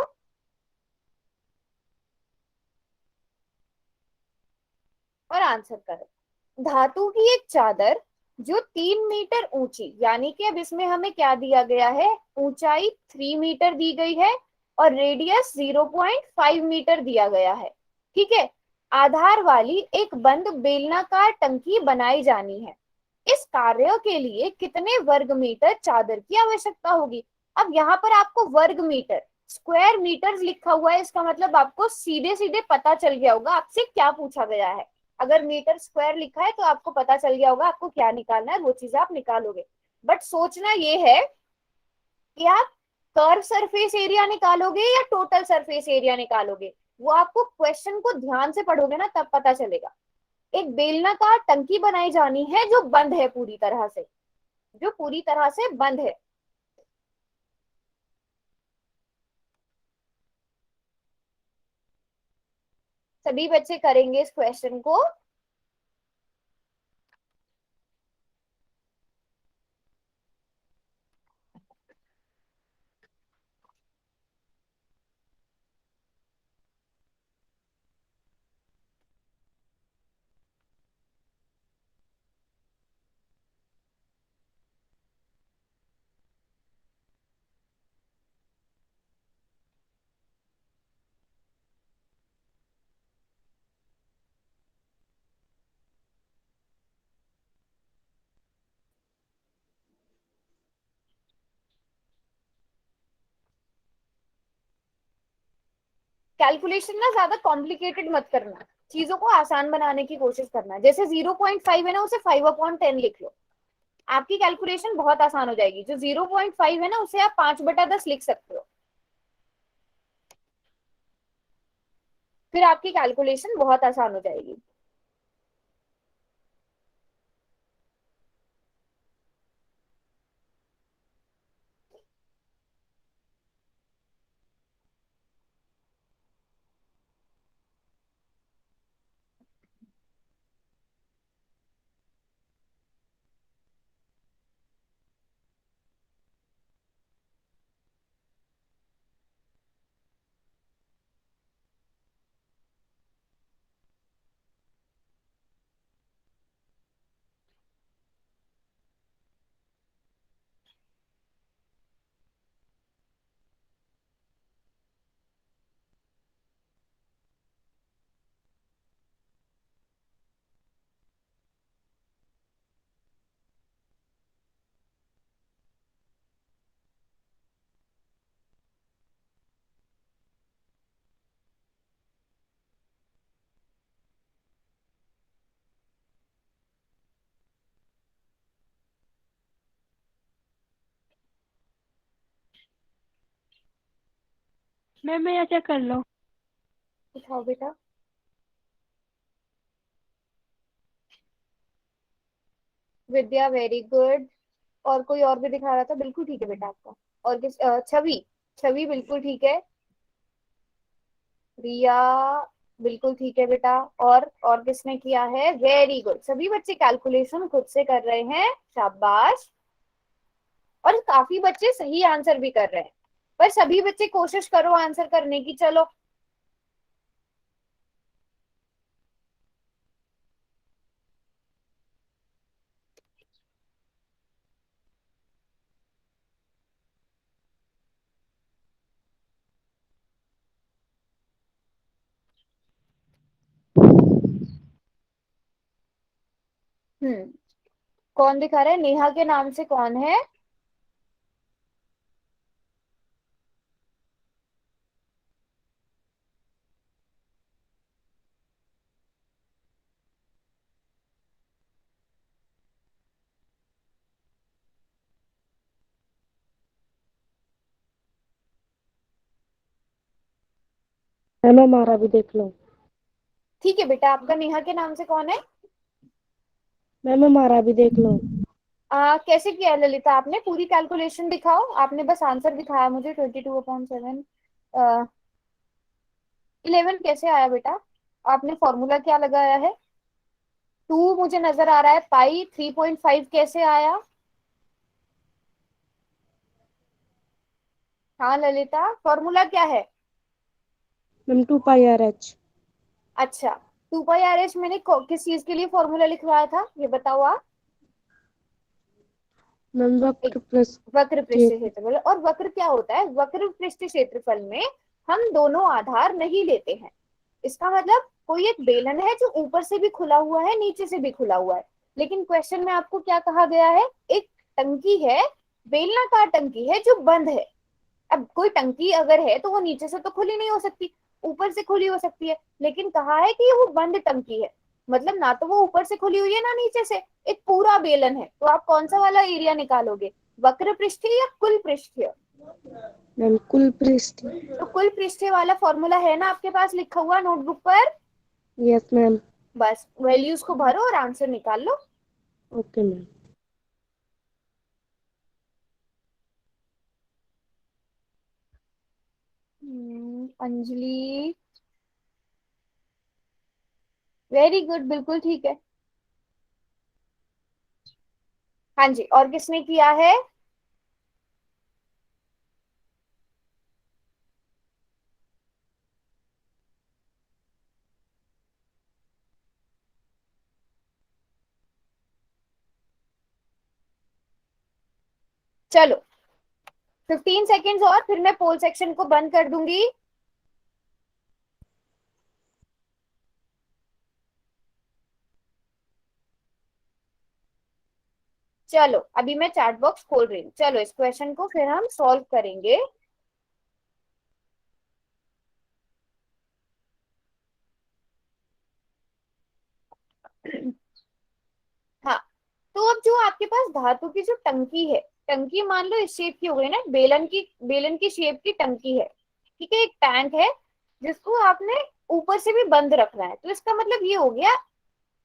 Speaker 1: और आंसर करो। धातु की एक चादर जो 3 मीटर ऊंची, यानी कि अब इसमें हमें क्या दिया गया है, ऊंचाई 3 मीटर दी गई है और रेडियस 0.5 मीटर दिया गया है। ठीक है, आधार वाली एक बंद बेलनाकार टंकी बनाई जानी है। इस कार्य के लिए कितने वर्ग मीटर चादर की आवश्यकता होगी? अब यहाँ पर आपको वर्ग मीटर, स्क्वायर मीटर्स लिखा हुआ है, इसका मतलब आपको सीधे सीधे पता चल गया होगा आपसे क्या पूछा गया है। अगर मीटर स्क्वायर लिखा है तो आपको पता चल गया होगा आपको क्या निकालना है, वो चीजें आप निकालोगे। बट सोचना ये है कि आप कर्व सरफेस एरिया निकालोगे या टोटल सरफेस एरिया निकालोगे, वो आपको क्वेश्चन को ध्यान से पढ़ोगे ना तब पता चलेगा। एक बेलनाकार टंकी बनाई जानी है जो बंद है पूरी तरह से, जो पूरी तरह से बंद है। सभी बच्चे करेंगे इस क्वेश्चन को। कैलकुलेशन ना ज्यादा कॉम्प्लिकेटेड मत करना, चीजों को आसान बनाने की कोशिश करना। जैसे 0.5 है ना, उसे 5/10 लिख लो, आपकी कैलकुलेशन बहुत आसान हो जाएगी। जो 0.5 है ना, उसे आप 5/10 लिख सकते हो, फिर आपकी कैलकुलेशन बहुत आसान हो जाएगी।
Speaker 3: मैम मैं यहाँ चेक कर लो।
Speaker 1: दिखाओ बेटा। विद्या वेरी गुड। और कोई और भी दिखा रहा था, बिल्कुल ठीक है बेटा आपका। और किस छवि, छवि बिल्कुल ठीक है। रिया बिल्कुल ठीक है बेटा। और किसने किया है, वेरी गुड। सभी बच्चे कैलकुलेशन खुद से कर रहे हैं, शाबाश। और काफी बच्चे सही आंसर भी कर रहे हैं, पर सभी बच्चे कोशिश करो आंसर करने की, चलो। कौन दिखा रहा है, नेहा के नाम से कौन है?
Speaker 3: मैम हमारा भी देख लो।
Speaker 1: ठीक है बेटा, आपका नेहा के नाम से कौन है?
Speaker 3: मैम हमारा भी देख लो।
Speaker 1: कैसे किया है ललिता आपने? पूरी कैलकुलेशन दिखाओ, आपने बस आंसर दिखाया मुझे 22/7। 11 कैसे आया बेटा? आपने फॉर्मूला क्या लगाया है? 2 मुझे नजर आ रहा है, पाई 3.5 कैसे आया? हाँ ललिता, फॉर्मूला क्या है?
Speaker 3: Ma'am 2πRH।
Speaker 1: अच्छा, 2πRH मैंने किस चीज के लिए फॉर्मूला लिखवाया था, ये बताओ आप।
Speaker 3: मैम
Speaker 1: एक
Speaker 3: वक्र प्लस
Speaker 1: वक्र पृष्ठ
Speaker 3: क्षेत्र।
Speaker 1: क्षेत्रफल। और वक्र क्या होता है? वक्र पृष्ठ क्षेत्रफल में हम दोनों आधार नहीं लेते हैं। इसका मतलब कोई एक बेलन है जो ऊपर से भी खुला हुआ है, नीचे से भी खुला हुआ है। लेकिन क्वेश्चन में आपको क्या कहा गया है? एक टंकी है, बेलनाकार टंकी है जो बंद है। अब कोई टंकी अगर है तो वो नीचे से तो खुली नहीं हो सकती, ऊपर से खुली हो सकती है। लेकिन कहा है कि वो बंद टंकी है, मतलब ना तो वो ऊपर से खुली हुई है ना नीचे से, एक पूरा बेलन है। तो आप कौन सा वाला एरिया निकालोगे, वक्र पृष्ठीय या कुल पृष्ठीय?
Speaker 3: मैम कुल पृष्ठ।
Speaker 1: तो कुल पृष्ठीय वाला फॉर्मूला है ना आपके पास लिखा हुआ नोटबुक पर?
Speaker 3: Yes ma'am.
Speaker 1: बस वैल्यूज को भरो और आंसर निकाल लो।
Speaker 3: Okay ma'am.
Speaker 1: Anjali, very good, बिल्कुल ठीक है। हाँ जी, और किसने किया है? चलो 15 सेकेंड्स और फिर मैं पोल सेक्शन को बंद कर दूंगी। चलो अभी मैं चैट बॉक्स खोल रही हूँ। चलो इस क्वेश्चन को फिर हम सॉल्व करेंगे। हाँ, तो अब जो आपके पास धातु की जो टंकी है, टंकी मान लो इस शेप की हो गई ना, बेलन की शेप की टंकी है। ठीक है, एक टैंक है जिसको आपने ऊपर से भी बंद रखना है। तो इसका मतलब ये हो गया,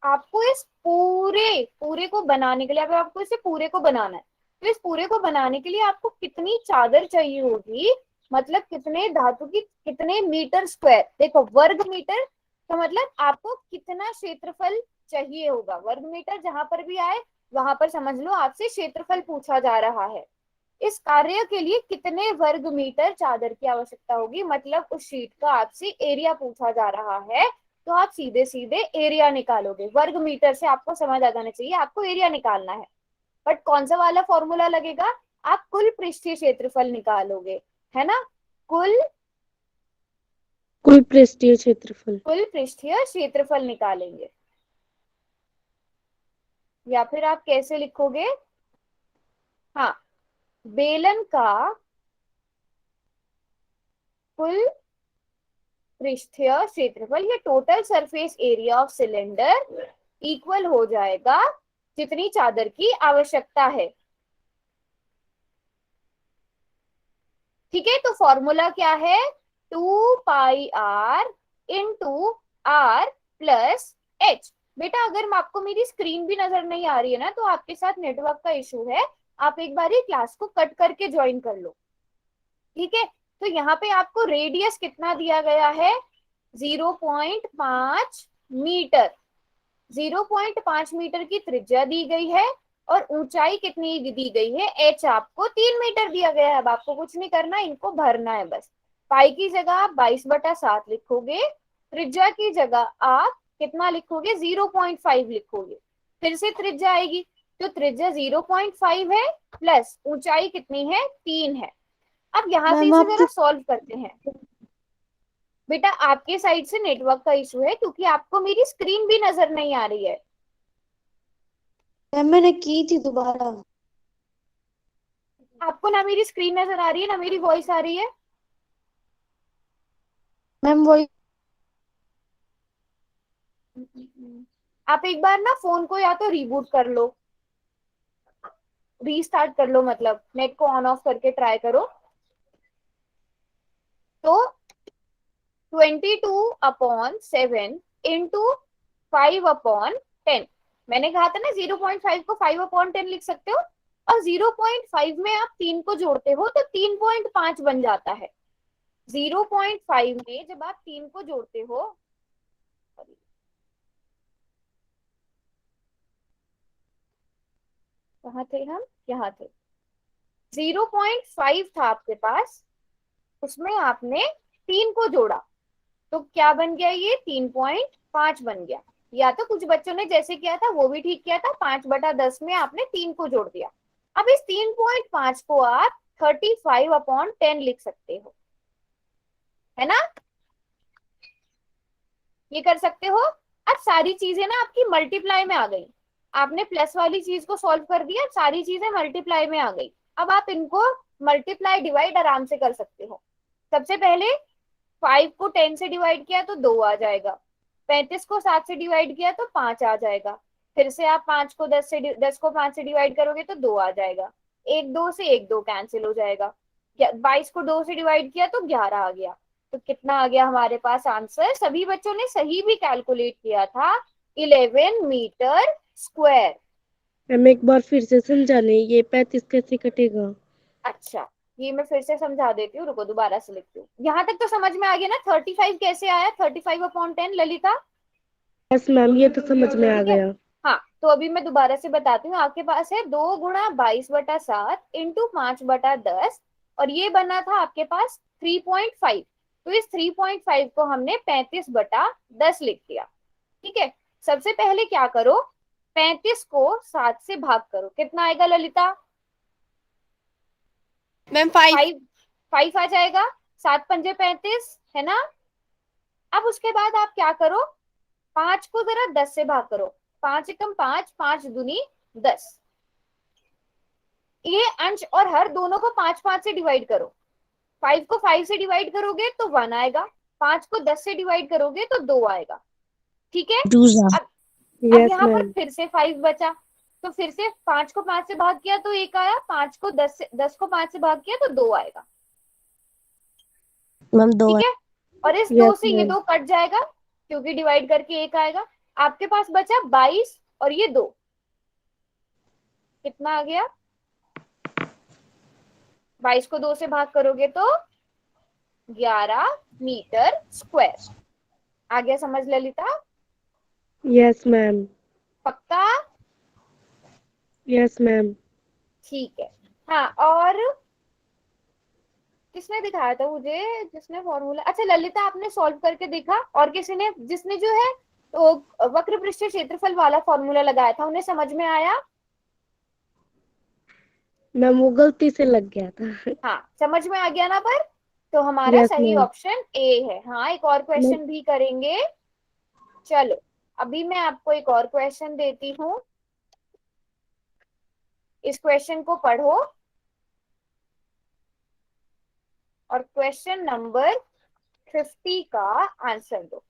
Speaker 1: आपको इस पूरे पूरे को बनाने के लिए, अब आपको इसे पूरे को बनाना है, तो इस पूरे को बनाने के लिए आपको कितनी चादर चाहिए होगी, मतलब कितने धातु की, कितने मीटर स्क्वायर, देखो वर्ग मीटर का मतलब आपको कितना क्षेत्रफल चाहिए होगा। वर्ग मीटर जहां पर भी आए वहां पर समझ लो आपसे क्षेत्रफल पूछा जा रहा है। इस कार्य के लिए कितने वर्ग मीटर चादर की आवश्यकता होगी, मतलब उस शीट का आपसे एरिया पूछा जा रहा है। तो आप सीधे सीधे एरिया निकालोगे, वर्ग मीटर से आपको समझ आ जाना चाहिए आपको एरिया निकालना है। बट कौन सा वाला फॉर्मूला लगेगा? आप कुल पृष्ठीय क्षेत्रफल निकालोगे, है ना? कुल
Speaker 3: कुल पृष्ठीय क्षेत्रफल।
Speaker 1: कुल पृष्ठीय क्षेत्रफल निकालेंगे। या फिर आप कैसे लिखोगे? हाँ, बेलन का कुल पृष्ठीय क्षेत्रफल या total surface area of cylinder equal हो जाएगा जितनी चादर की आवश्यकता है। ठीक है, तो फॉर्मूला क्या है? 2 pi r into r plus h. बेटा अगर आपको मेरी स्क्रीन भी नजर नहीं आ रही है ना, तो आपके साथ नेटवर्क का इशू है, आप एक बार क्लास को कट करके ज्वाइन कर लो। ठीक है, तो यहाँ पे आपको रेडियस कितना दिया गया है? 0.5 मीटर। 0.5 मीटर की त्रिज्या दी गई है और ऊंचाई कितनी दी गई है? एच आपको 3 मीटर दिया गया है। अब आपको कुछ नहीं करना, इनको भरना है बस। पाई की जगह आप 22/7 लिखोगे, त्रिज्या की जगह आप कितना लिखोगे? 0.5 लिखोगे। फिर से त्रिज्या आएगी, तो त्रिज्या 0.5 है प्लस ऊंचाई कितनी है? 3 है। अब यहाँ से
Speaker 3: मैम
Speaker 1: इसे
Speaker 3: आपकी
Speaker 1: जरा सॉल्व करते हैं। बेटा आपके साइड से नेटवर्क का इशू है क्योंकि आपको मेरी स्क्रीन भी नजर नहीं आ रही है।
Speaker 3: मैम मैंने की थी दोबारा।
Speaker 1: आपको ना मेरी स्क्रीन नजर आ रही है ना मेरी वॉइस आ रही है।
Speaker 3: मैम वही।
Speaker 1: आप एक बार ना फोन को या तो रीबूट कर लो, रीस्टार्ट कर लो, मतलब नेट को ऑन ऑफ करके ट्राई करो। तो 22/7 इंटू 5/10। मैंने कहा था ना 0.5 को 5/10 लिख सकते हो, और 0.5 में आप 3 को जोड़ते हो तो 3.5 बन जाता है। 0.5 में जब आप 3 को जोड़ते हो, कहाँ थे हम? यहाँ थे। 0.5 था आपके पास, उसमें आपने 3 को जोड़ा तो क्या बन गया? ये 3.5 बन गया। या तो कुछ बच्चों ने जैसे किया था वो भी ठीक किया था, 5/10 में आपने 3 को जोड़ दिया। अब इस 3.5 को आप 35/10 लिख सकते हो, है ना? ये कर सकते हो। अब सारी चीजें ना आपकी मल्टीप्लाई में आ गई। आपने प्लस वाली चीज को सॉल्व कर दिया, सारी चीजें मल्टीप्लाई में आ गई। अब आप इनको मल्टीप्लाई डिवाइड आराम से कर सकते हो। सबसे पहले 5 को 10 से डिवाइड किया तो 2 आ जाएगा। 35 को 7 से डिवाइड किया तो 5 आ जाएगा। फिर से आप 5 को 10 को 5 से डिवाइड करोगे तो 2 आ जाएगा। 1 2 से 1 2 कैंसिल हो जाएगा। 22 को 2 से डिवाइड किया तो 11 आ गया। तो कितना आ गया हमारे पास आंसर? सभी बच्चों ने सही भी कैलकुलेट किया था, 11 मीटर स्क्वायर।
Speaker 3: मैम एक बार फिर से समझाने, ये 35 कैसे कटेगा?
Speaker 1: अच्छा, ये मैं फिर से समझा देती हूँ, रुको दोबारा से लिखती हूँ। यहाँ तक तो समझ में आ गया ना? 35 कैसे आया? 35/10 ललिता।
Speaker 3: यस मैम, ये तो समझ में आ
Speaker 1: ठीक है।
Speaker 3: गया।
Speaker 1: हाँ, तो अभी मैं दोबारा से बताती हूँ। आपके पास है 2 × 22/7 इंटू 5/10, और ये बना था आपके पास 3.5। तो इस 3.5 को हमने 35/10 लिख दिया। ठीक है। सबसे पहले क्या करो, 35 को 7 से भाग करो। कितना आएगा ललिता?
Speaker 5: मैम 5।
Speaker 1: 5। 5 आ जाएगा। 7×5 = 35 है ना। अब उसके बाद आप क्या करो, 5 को जरा 10 से भाग करो। 5 × 5 = 5×2 = 10। ये अंश और हर दोनों को 5 5 से डिवाइड करो। 5 को 5 से डिवाइड करोगे तो 1 आएगा। 5 को 10 से डिवाइड करोगे तो 2 आएगा। ठीक है।
Speaker 4: दूसरा।
Speaker 1: अब
Speaker 3: यस
Speaker 1: यहाँ पर
Speaker 3: मैम।
Speaker 1: फिर से 5 बचा, तो फिर से 5 को 5 से भाग किया तो 1 आया। 5 को 10 को 5 से भाग किया तो 2 आएगा।
Speaker 4: मैम 2
Speaker 1: ठीक है। और इस 2
Speaker 3: यस
Speaker 1: से ये
Speaker 3: मैम।
Speaker 1: 2 कट जाएगा, क्योंकि डिवाइड करके 1 आएगा। आपके पास बचा 22 और ये 2। कितना आ गया? 22 को 2 से भाग करोगे तो 11 मीटर स्क्वायर आ गया। समझ ललिता?
Speaker 3: Yes ma'am.
Speaker 1: पक्का?
Speaker 3: Yes ma'am.
Speaker 1: ठीक है। हाँ, और किसने दिखाया था मुझे, जिसने फॉर्मूला, अच्छा ललिता आपने सॉल्व करके देखा, और किसी ने जिसने जो है तो वक्र पृष्ठीय क्षेत्रफल वाला फॉर्मूला लगाया था, उन्हें समझ में आया?
Speaker 3: मैम वो गलती से लग गया था।
Speaker 1: हाँ, समझ में आ गया ना? पर तो हमारा
Speaker 3: यस
Speaker 1: सही
Speaker 3: मैम।
Speaker 1: ऑप्शन ए है। हाँ, एक और
Speaker 3: मैम
Speaker 1: क्वेश्चन भी करेंगे। चलो, अभी मैं आपको एक और क्वेश्चन देती हूँ। इस क्वेश्चन को पढ़ो और क्वेश्चन नंबर 50 का आंसर दो।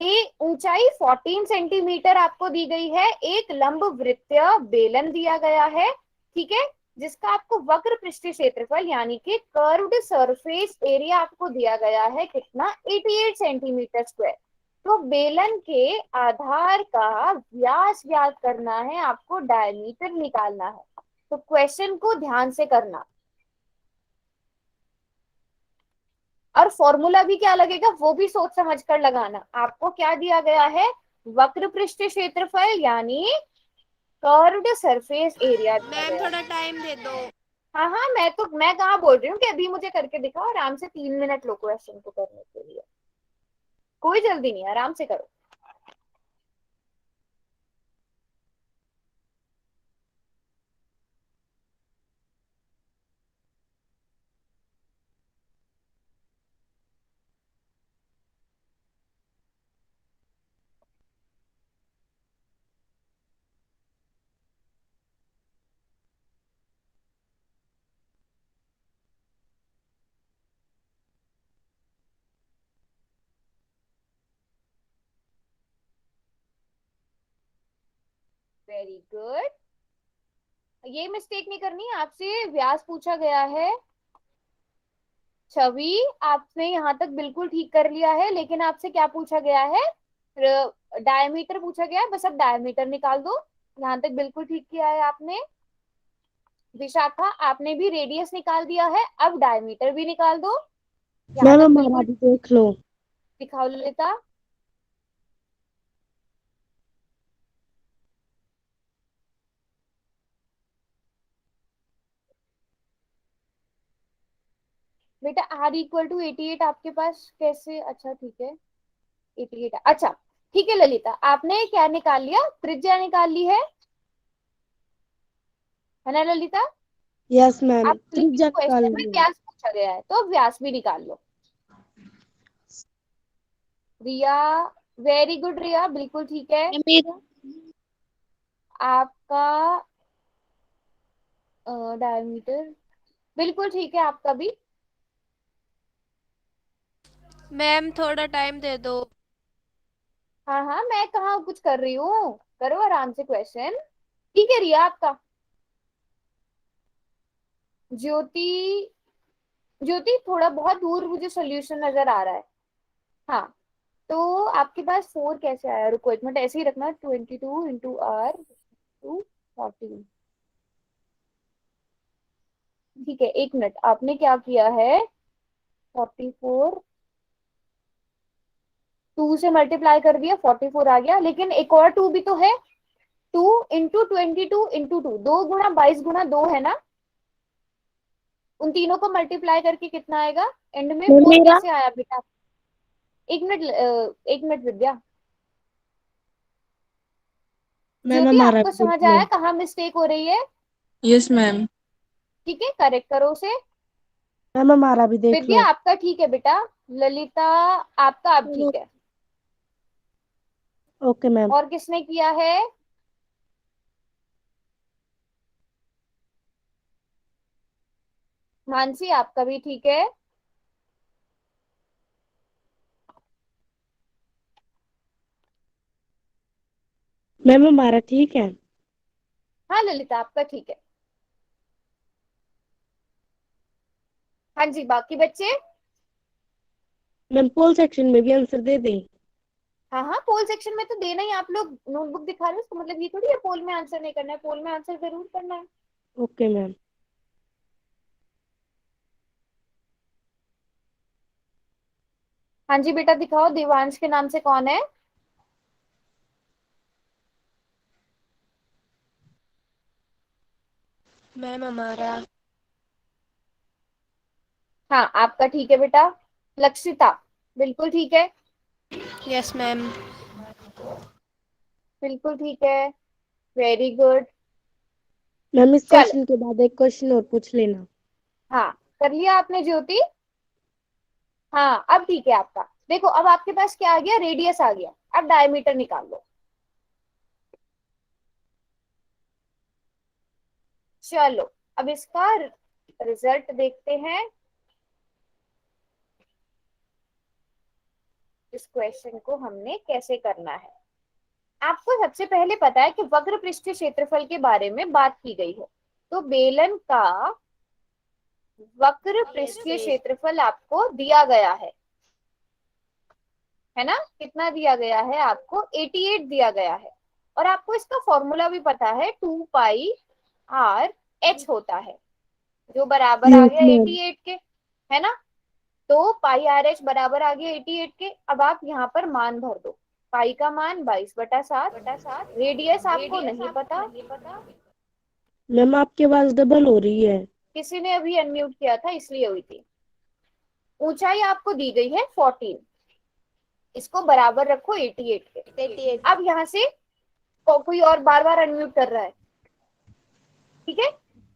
Speaker 1: ये ऊंचाई 14 सेंटीमीटर आपको दी गई है। एक लंब वृत्तीय बेलन दिया गया है, ठीक है, जिसका आपको वक्र पृष्ठीय क्षेत्रफल यानी कि कर्व्ड सरफेस एरिया आपको दिया गया है। कितना? 88 सेंटीमीटर स्क्वायर। तो बेलन के आधार का व्यास ज्ञात करना है, आपको डायमीटर निकालना है। तो क्वेश्चन को ध्यान से करना, और फॉर्मूला भी क्या लगेगा वो भी सोच समझ कर लगाना। आपको क्या दिया गया है? वक्र पृष्ठीय क्षेत्रफल यानी कर्व्ड सरफेस एरिया दिया
Speaker 5: मैम
Speaker 1: गया है।
Speaker 5: थोड़ा टाइम दे दो।
Speaker 1: हाँ हाँ, मैं कहाँ बोल रही हूँ कि अभी मुझे करके दिखाओ। आराम से 3 मिनट लो क्वेश्चन को करने के लिए, कोई जल्दी नहीं, आराम से करो। Very good. ये मिस्टेक नहीं करनी, आपसे व्यास पूछा गया है। छवि, आपने यहाँ तक बिल्कुल ठीक कर लिया है, लेकिन आपसे क्या पूछा गया है? डायमीटर पूछा गया है। बस अब डायमीटर निकाल दो। यहाँ तक बिल्कुल ठीक किया है आपने। विशाखा, आपने भी रेडियस निकाल दिया है, अब डायमीटर भी निकाल दो। यहाँ
Speaker 3: मैम
Speaker 1: तक
Speaker 3: हमारा
Speaker 1: बिल्कुल।
Speaker 3: भी देख लो।
Speaker 1: दिखाओ ललिता। बेटा R = 88 आपके पास कैसे? अच्छा ठीक है, 88। अच्छा ठीक है ललिता, आपने क्या निकाल लिया? त्रिज्या निकाल ली है ना ललिता?
Speaker 3: यस मैम,
Speaker 1: अब लेकिन
Speaker 3: त्रिज्या निकाल
Speaker 1: क्वेश्चन में
Speaker 3: ली।
Speaker 1: व्यास पूछा गया है, तो व्यास भी निकाल लो। रिया, वेरी गुड रिया, बिल्कुल ठीक है
Speaker 5: मेरा
Speaker 1: आपका। डायमीटर बिल्कुल ठीक है आपका भी।
Speaker 5: मैम थोड़ा टाइम दे दो।
Speaker 1: हाँ हाँ, मैं कहाँ कुछ कर रही हूँ, करो आराम से क्वेश्चन। ठीक है रिया आपका। ज्योति, ज्योति थोड़ा बहुत दूर मुझे सोल्यूशन नजर आ रहा है। हाँ, तो आपके पास 4 कैसे आया? रुको एक मिनट, ऐसे ही रखना। 22 × R 2 14। ठीक है, एक मिनट, आपने क्या किया है? 44 2 से मल्टीप्लाई कर दिया 44 आ गया, लेकिन एक और 2 भी तो है। 2 × 22 × 2, 2 गुणा 22 गुणा 2 है ना। उन तीनों को मल्टीप्लाई करके कितना आएगा एंड में? 4
Speaker 3: मेरा
Speaker 1: कैसे आया बेटा? एक मिनट, एक मिनट विद्या।
Speaker 3: मैम
Speaker 1: ज्योति
Speaker 3: हमारा
Speaker 1: आपको
Speaker 3: भी देख
Speaker 1: समझ
Speaker 3: लो।
Speaker 1: आया कहाँ मिस्टेक हो रही है?
Speaker 6: Yes ma'am.
Speaker 1: ठीक है, करेक्ट करो उसे।
Speaker 3: मैम हमारा भी देख
Speaker 1: विद्या
Speaker 3: लो।
Speaker 1: आपका ठीक है बेटा। ललिता आपका अब ठीक है।
Speaker 3: Okay ma'am.
Speaker 1: और किसने किया है? मानसी आपका भी ठीक है।
Speaker 3: मैम हमारा ठीक है।
Speaker 1: हाँ ललिता आपका ठीक है। हाँ जी, बाकी बच्चे?
Speaker 3: मैम पोल सेक्शन में भी आंसर दे दें?
Speaker 1: हाँ हाँ, पोल सेक्शन में तो देना ही। आप लोग नोटबुक दिखा रहे हो, उसका मतलब ये थोड़ी है पोल में आंसर नहीं करना है। पोल में आंसर जरूर करना है।
Speaker 3: Okay ma'am.
Speaker 1: हाँ जी बेटा दिखाओ, देवांश के नाम से कौन है?
Speaker 5: मैम हमारा।
Speaker 1: हाँ आपका ठीक है बेटा। लक्षिता बिल्कुल ठीक है।
Speaker 5: Yes ma'am.
Speaker 1: बिल्कुल ठीक है। Very good.
Speaker 3: मैम इस
Speaker 1: चलो,
Speaker 3: क्वेश्चन के बाद एक क्वेश्चन और पूछ लेना।
Speaker 1: हाँ कर लिया आपने ज्योति? हाँ अब ठीक है आपका। देखो अब आपके पास क्या आ गया? रेडियस आ गया। अब डायमीटर निकाल लो। चलो अब इसका रिजल्ट देखते हैं। इस क्वेश्चन को हमने कैसे करना है। आपको सबसे पहले पता है कि वक्र पृष्ठीय क्षेत्रफल के बारे में बात की गई है। तो बेलन का वक्र पृष्ठीय क्षेत्रफल आपको दिया गया है ना? कितना दिया गया है आपको? 88 दिया गया है। और आपको इसका फॉर्मूला भी पता है, 2πr/h होता है, जो बराबर आ
Speaker 3: यस
Speaker 1: गया
Speaker 3: मैम।
Speaker 1: 88 के, है ना? तो πr/h बराबर आ गया 88 के। अब आप यहाँ पर मान भर दो। पाई का मान 22/7। रेडियस आपको नहीं पता।
Speaker 3: मैम आपकी आवाज डबल हो रही है।
Speaker 1: किसी ने अभी अनम्यूट किया था इसलिए हुई थी। ऊंचाई आपको दी गई है 14। इसको बराबर रखो 88 के।
Speaker 5: 88।
Speaker 1: अब यहाँ से कोई और बार बार अनम्यूट कर रहा है, ठीक है?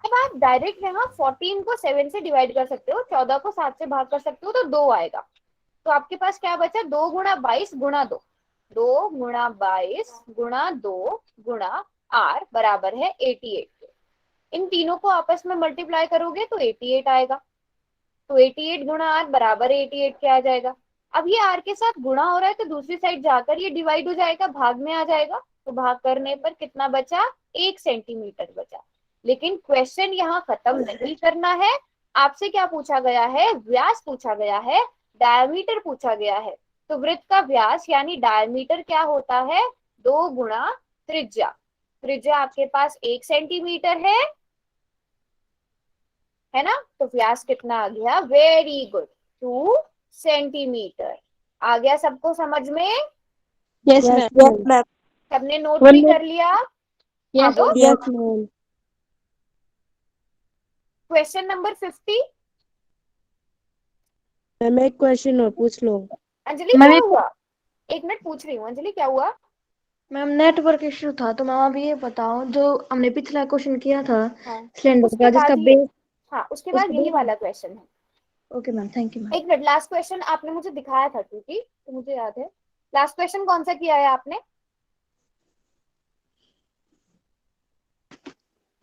Speaker 1: अब आप डायरेक्ट यहाँ 14 को 7 से डिवाइड कर सकते हो, 14 को 7 से भाग कर सकते हो, तो 2 आएगा। तो आपके पास क्या बचा? 2 × 22 × 2। 2 × 22 × 2 × r बराबर है 88 के। इन तीनों को आपस में मल्टीप्लाई करोगे तो 88 आएगा। तो 88 गुणा r बराबर 88 के आ जाएगा। अब ये r के साथ गुणा हो रहा है तो दूसरी साइड जाकर ये डिवाइड हो जाएगा, भाग में आ जाएगा। तो भाग करने पर कितना बचा? 1 सेंटीमीटर बचा। लेकिन क्वेश्चन यहाँ खत्म नहीं करना है। आपसे क्या पूछा गया है? व्यास पूछा गया है, डायमीटर पूछा गया है। तो वृत्त का व्यास यानी डायमीटर क्या होता है? 2 गुणा त्रिज्या। त्रिज्या आपके पास 1 सेंटीमीटर है ना? तो व्यास कितना आ गया? Very good, 2 centimetre. आ गया सबको समझ में?
Speaker 3: Yes ma'am.
Speaker 1: सबने नोट
Speaker 3: वन
Speaker 1: भी
Speaker 3: मिनट।
Speaker 1: कर लिया? हाँ
Speaker 4: यस
Speaker 1: बोल।
Speaker 3: Yes ma'am.
Speaker 1: Question number 50।
Speaker 3: Ma'am एक क्वेश्चन और पूछ लो।
Speaker 1: अंजलि क्या हुआ? एक मिनट पूछ रही हूँ। अंजलि क्या हुआ?
Speaker 7: मैम नेटवर्क इश्यू था, तो मैम आप ये बताओ, जो हमने पिछला क्वेश्चन किया था
Speaker 1: हाँ
Speaker 7: सिलेंडर
Speaker 1: उसके
Speaker 7: का,
Speaker 1: बाद
Speaker 7: जिसका
Speaker 1: ये,
Speaker 7: बेस।
Speaker 1: हाँ उसके बाद
Speaker 7: उसका
Speaker 1: यही
Speaker 7: बेस।
Speaker 1: वाला क्वेश्चन है।
Speaker 7: Okay ma'am, thank you ma'am.
Speaker 1: एक मिनट, लास्ट क्वेश्चन आपने मुझे दिखाया था क्योंकि तो मुझे याद है। लास्ट क्वेश्चन कौन सा किया है आपने?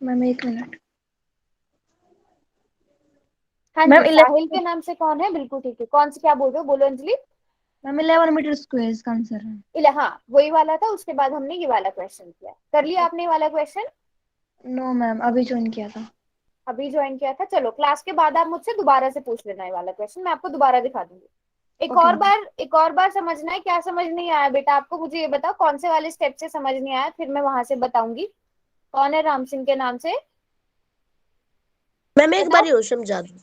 Speaker 7: मैम एक मिनट।
Speaker 1: हाँ
Speaker 7: मैम
Speaker 1: जी, साहिल के नाम से कौन है? बिल्कुल ठीक है। कौन से, क्या बोल रहे हो? बोलो अंजलि।
Speaker 7: मैम 11 मीटर स्क्वायर इसका आंसर है।
Speaker 1: हाँ वही वाला था। उसके बाद हमने ये वाला क्वेश्चन किया। कर लिया आपने ये वाला क्वेश्चन?
Speaker 7: नो मैम, अभी ज्वाइन किया था।
Speaker 1: अभी ज्वाइन किया था। चलो क्लास के बाद आप मुझसे दोबारा से पूछ लेना ये वाला क्वेश्चन, मैं आपको दोबारा दिखा दूंगी।
Speaker 7: Okay ma'am.
Speaker 1: एक और बार समझना है। क्या समझ नहीं आया बेटा आपको? मुझे ये बताओ कौन से वाले स्टेप से समझ नहीं आया, फिर मैं वहां से बताऊंगी। कौन है राम सिंह के नाम से?
Speaker 8: मैम एक
Speaker 1: बताओ।
Speaker 8: बार और समझा दो।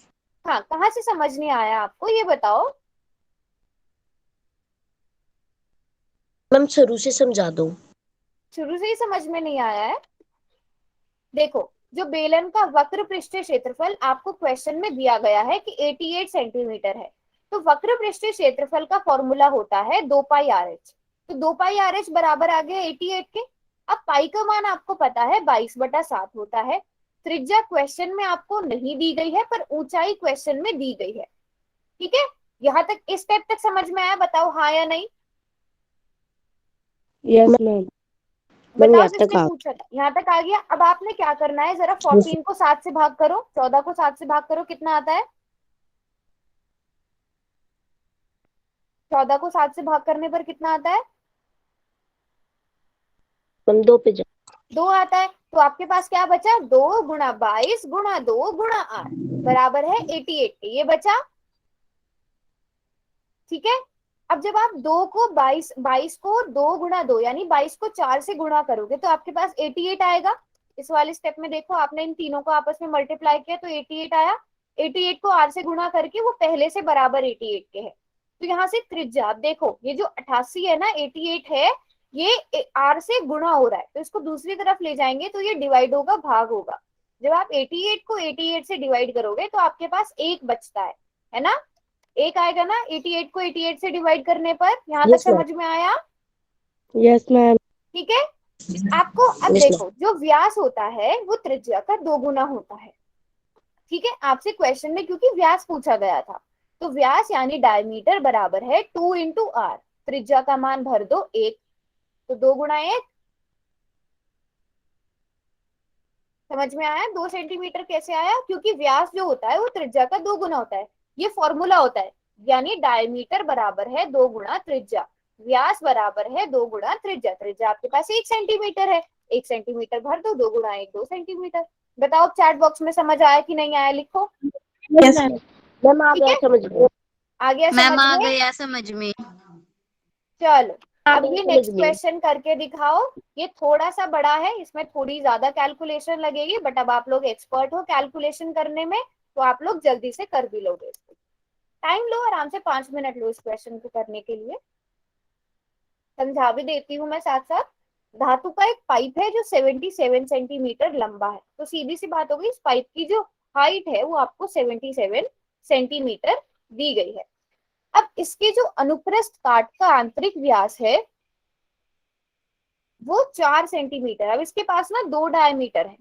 Speaker 1: हाँ कहाँ से समझ नहीं आया आपको ये बताओ।
Speaker 4: मैम शुरू से समझा दो।
Speaker 1: शुरू से ही समझ में नहीं आया है? देखो, जो बेलन का वक्र पृष्ठीय क्षेत्रफल आपको क्वेश्चन में दिया गया है कि 88 सेंटीमीटर है, तो वक्र पृष्ठीय क्षेत्रफल का फॉर्मूला होता है 2 पाई आर एच। तो 2 पाई आर एच बराबर आ गया 88 के। अब पाई का मान आपको पता है 22/7 होता है। त्रिज्या क्वेश्चन में आपको नहीं दी गई है, पर ऊंचाई क्वेश्चन में दी गई है। ठीक है, यहाँ तक, इस स्टेप तक समझ में आया? बताओ हाँ या नहीं।
Speaker 2: Yes ma'am.
Speaker 3: मैम
Speaker 1: बताओ
Speaker 3: यहाँ तक
Speaker 1: जिसने
Speaker 3: आ
Speaker 1: पूछा था, यहाँ तक आ गया। अब आपने क्या करना है, जरा 14 को 7 से भाग करो, 14 को 7 से भाग करो, कितना आता है? 14 को 7 से भाग करने पर कितना आता है?
Speaker 3: मैम 2 पे जा।
Speaker 1: 2 आता है। तो आपके पास क्या बचा? 2 × 22 × 2 × 8 बराबर है 88 के, ये बचा। ठीक है, अब जब आप 2 को 22 को 2 × 2 यानी 22 को 4 से गुणा करोगे तो आपके पास 88 आएगा। इस वाले स्टेप में देखो, आपने इन तीनों को आपस में मल्टीप्लाई किया तो 88 आया। 88 को r से गुणा करके वो पहले से बराबर 88 के है। तो यहाँ से त्रिज्या, आप देखो ये जो 88 है ना, 88 है, ये r से गुणा हो रहा है, तो इसको दूसरी तरफ ले जाएंगे तो ये डिवाइड होगा, भाग होगा। जब आप 88 को 88 से डिवाइड करोगे तो आपके पास 1 बचता है ना? 1 आएगा ना 88 को 88 से डिवाइड करने पर। यहाँ तक
Speaker 3: यस मैम।
Speaker 1: समझ में आया?
Speaker 2: Yes ma'am.
Speaker 1: ठीक है, आपको अब
Speaker 3: यस मैम।
Speaker 1: देखो, जो व्यास होता है वो त्रिज्या का 2 गुना होता है। ठीक है, आपसे क्वेश्चन में क्योंकि व्यास पूछा गया था, तो व्यास यानी डायमीटर बराबर है 2 × r। त्रिज्या का मान भर दो 1, तो 2 × 1। समझ में आया 2 सेंटीमीटर कैसे आया? क्योंकि व्यास जो होता है वो त्रिज्या का 2 गुना होता है। ये फॉर्मूला होता है, यानी डायमीटर बराबर है 2 × त्रिज्या, व्यास बराबर है 2 × त्रिज्या। त्रिज्या आपके पास 1 सेंटीमीटर है, 1 सेंटीमीटर भर दो, 2 × 1 2 सेंटीमीटर। बताओ चैट बॉक्स में समझ आया कि नहीं आया, लिखो।
Speaker 2: Yes ma'am.
Speaker 3: मैम आ
Speaker 1: ठीक
Speaker 3: गया
Speaker 1: है,
Speaker 3: समझ में।
Speaker 1: आ गया
Speaker 6: मैम
Speaker 1: समझ
Speaker 6: आ
Speaker 1: में?
Speaker 6: गया समझ में।
Speaker 1: चलो,
Speaker 3: आ
Speaker 1: अब
Speaker 3: गया
Speaker 1: ये
Speaker 3: समझ
Speaker 1: नेक्स्ट
Speaker 3: में।
Speaker 1: क्वेश्चन करके दिखाओ। ये थोड़ा सा बड़ा है, इसमें थोड़ी ज्यादा कैलकुलेशन लगेगी, बट अब आप लोग एक्सपर्ट हो कैलकुलेशन करने में, तो आप लोग जल्दी से कर भी लोगे इसको। टाइम लो, आराम से 5 मिनट लो इस क्वेश्चन को करने के लिए। समझा भी देती हूँ मैं साथ साथ। धातु का एक पाइप है जो 77 सेंटीमीटर लंबा है, तो सीधी सी बात हो गई, इस पाइप की जो हाइट है वो आपको 77 सेंटीमीटर दी गई है। अब इसके जो अनुप्रस्थ काट का आंतरिक व्यास है वो 4 सेंटीमीटर। अब इसके पास ना 2 डायमीटर है,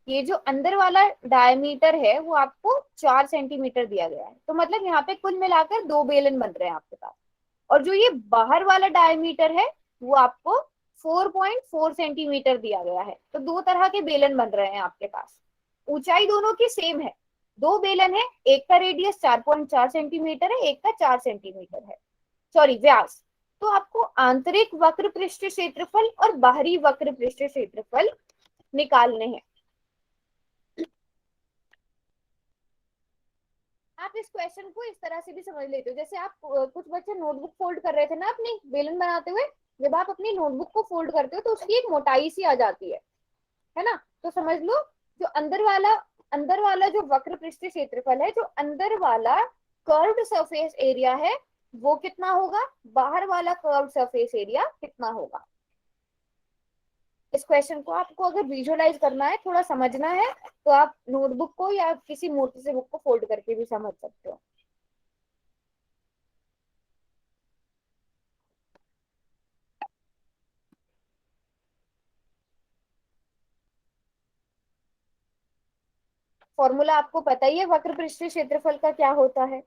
Speaker 1: ये जो अंदर वाला डायमीटर है वो आपको 4 सेंटीमीटर दिया गया है, तो मतलब यहाँ पे कुल मिलाकर 2 बेलन बन रहे हैं आपके पास। और जो ये बाहर वाला डायमीटर है वो आपको 4.4 सेंटीमीटर दिया गया है, तो 2 तरह के बेलन बन रहे हैं आपके पास। ऊंचाई दोनों की सेम है, 2 बेलन है, एक का रेडियस 4.4 सेंटीमीटर है, एक का 4 सेंटीमीटर है, सॉरी व्यास। तो आपको आंतरिक वक्र पृष्ठ क्षेत्रफल और बाहरी वक्र पृष्ठ क्षेत्रफल निकालने हैं। आप इस क्वेश्चन को इस तरह से भी समझ लेते हो, जैसे आप कुछ बच्चे नोटबुक फोल्ड कर रहे थे ना अपनी बेलन बनाते हुए, जब आप अपनी नोटबुक को फोल्ड करते हो तो उसकी एक मोटाई सी आ जाती है ना? तो समझ लो, जो अंदर वाला जो वक्र पृष्ठ क्षेत्रफल है, जो अंदर वाला कर्व्ड सरफेस एरिया है वो कितना होगा, बाहर वाला कर्व्ड सरफेस एरिया कितना होगा। इस क्वेश्चन को आपको अगर विजुअलाइज करना है, थोड़ा समझना है, तो आप नोटबुक को या किसी मोटी से बुक को फोल्ड करके भी समझ सकते हो। फॉर्मूला आपको पता ही है वक्र पृष्ठ क्षेत्रफल का क्या होता है।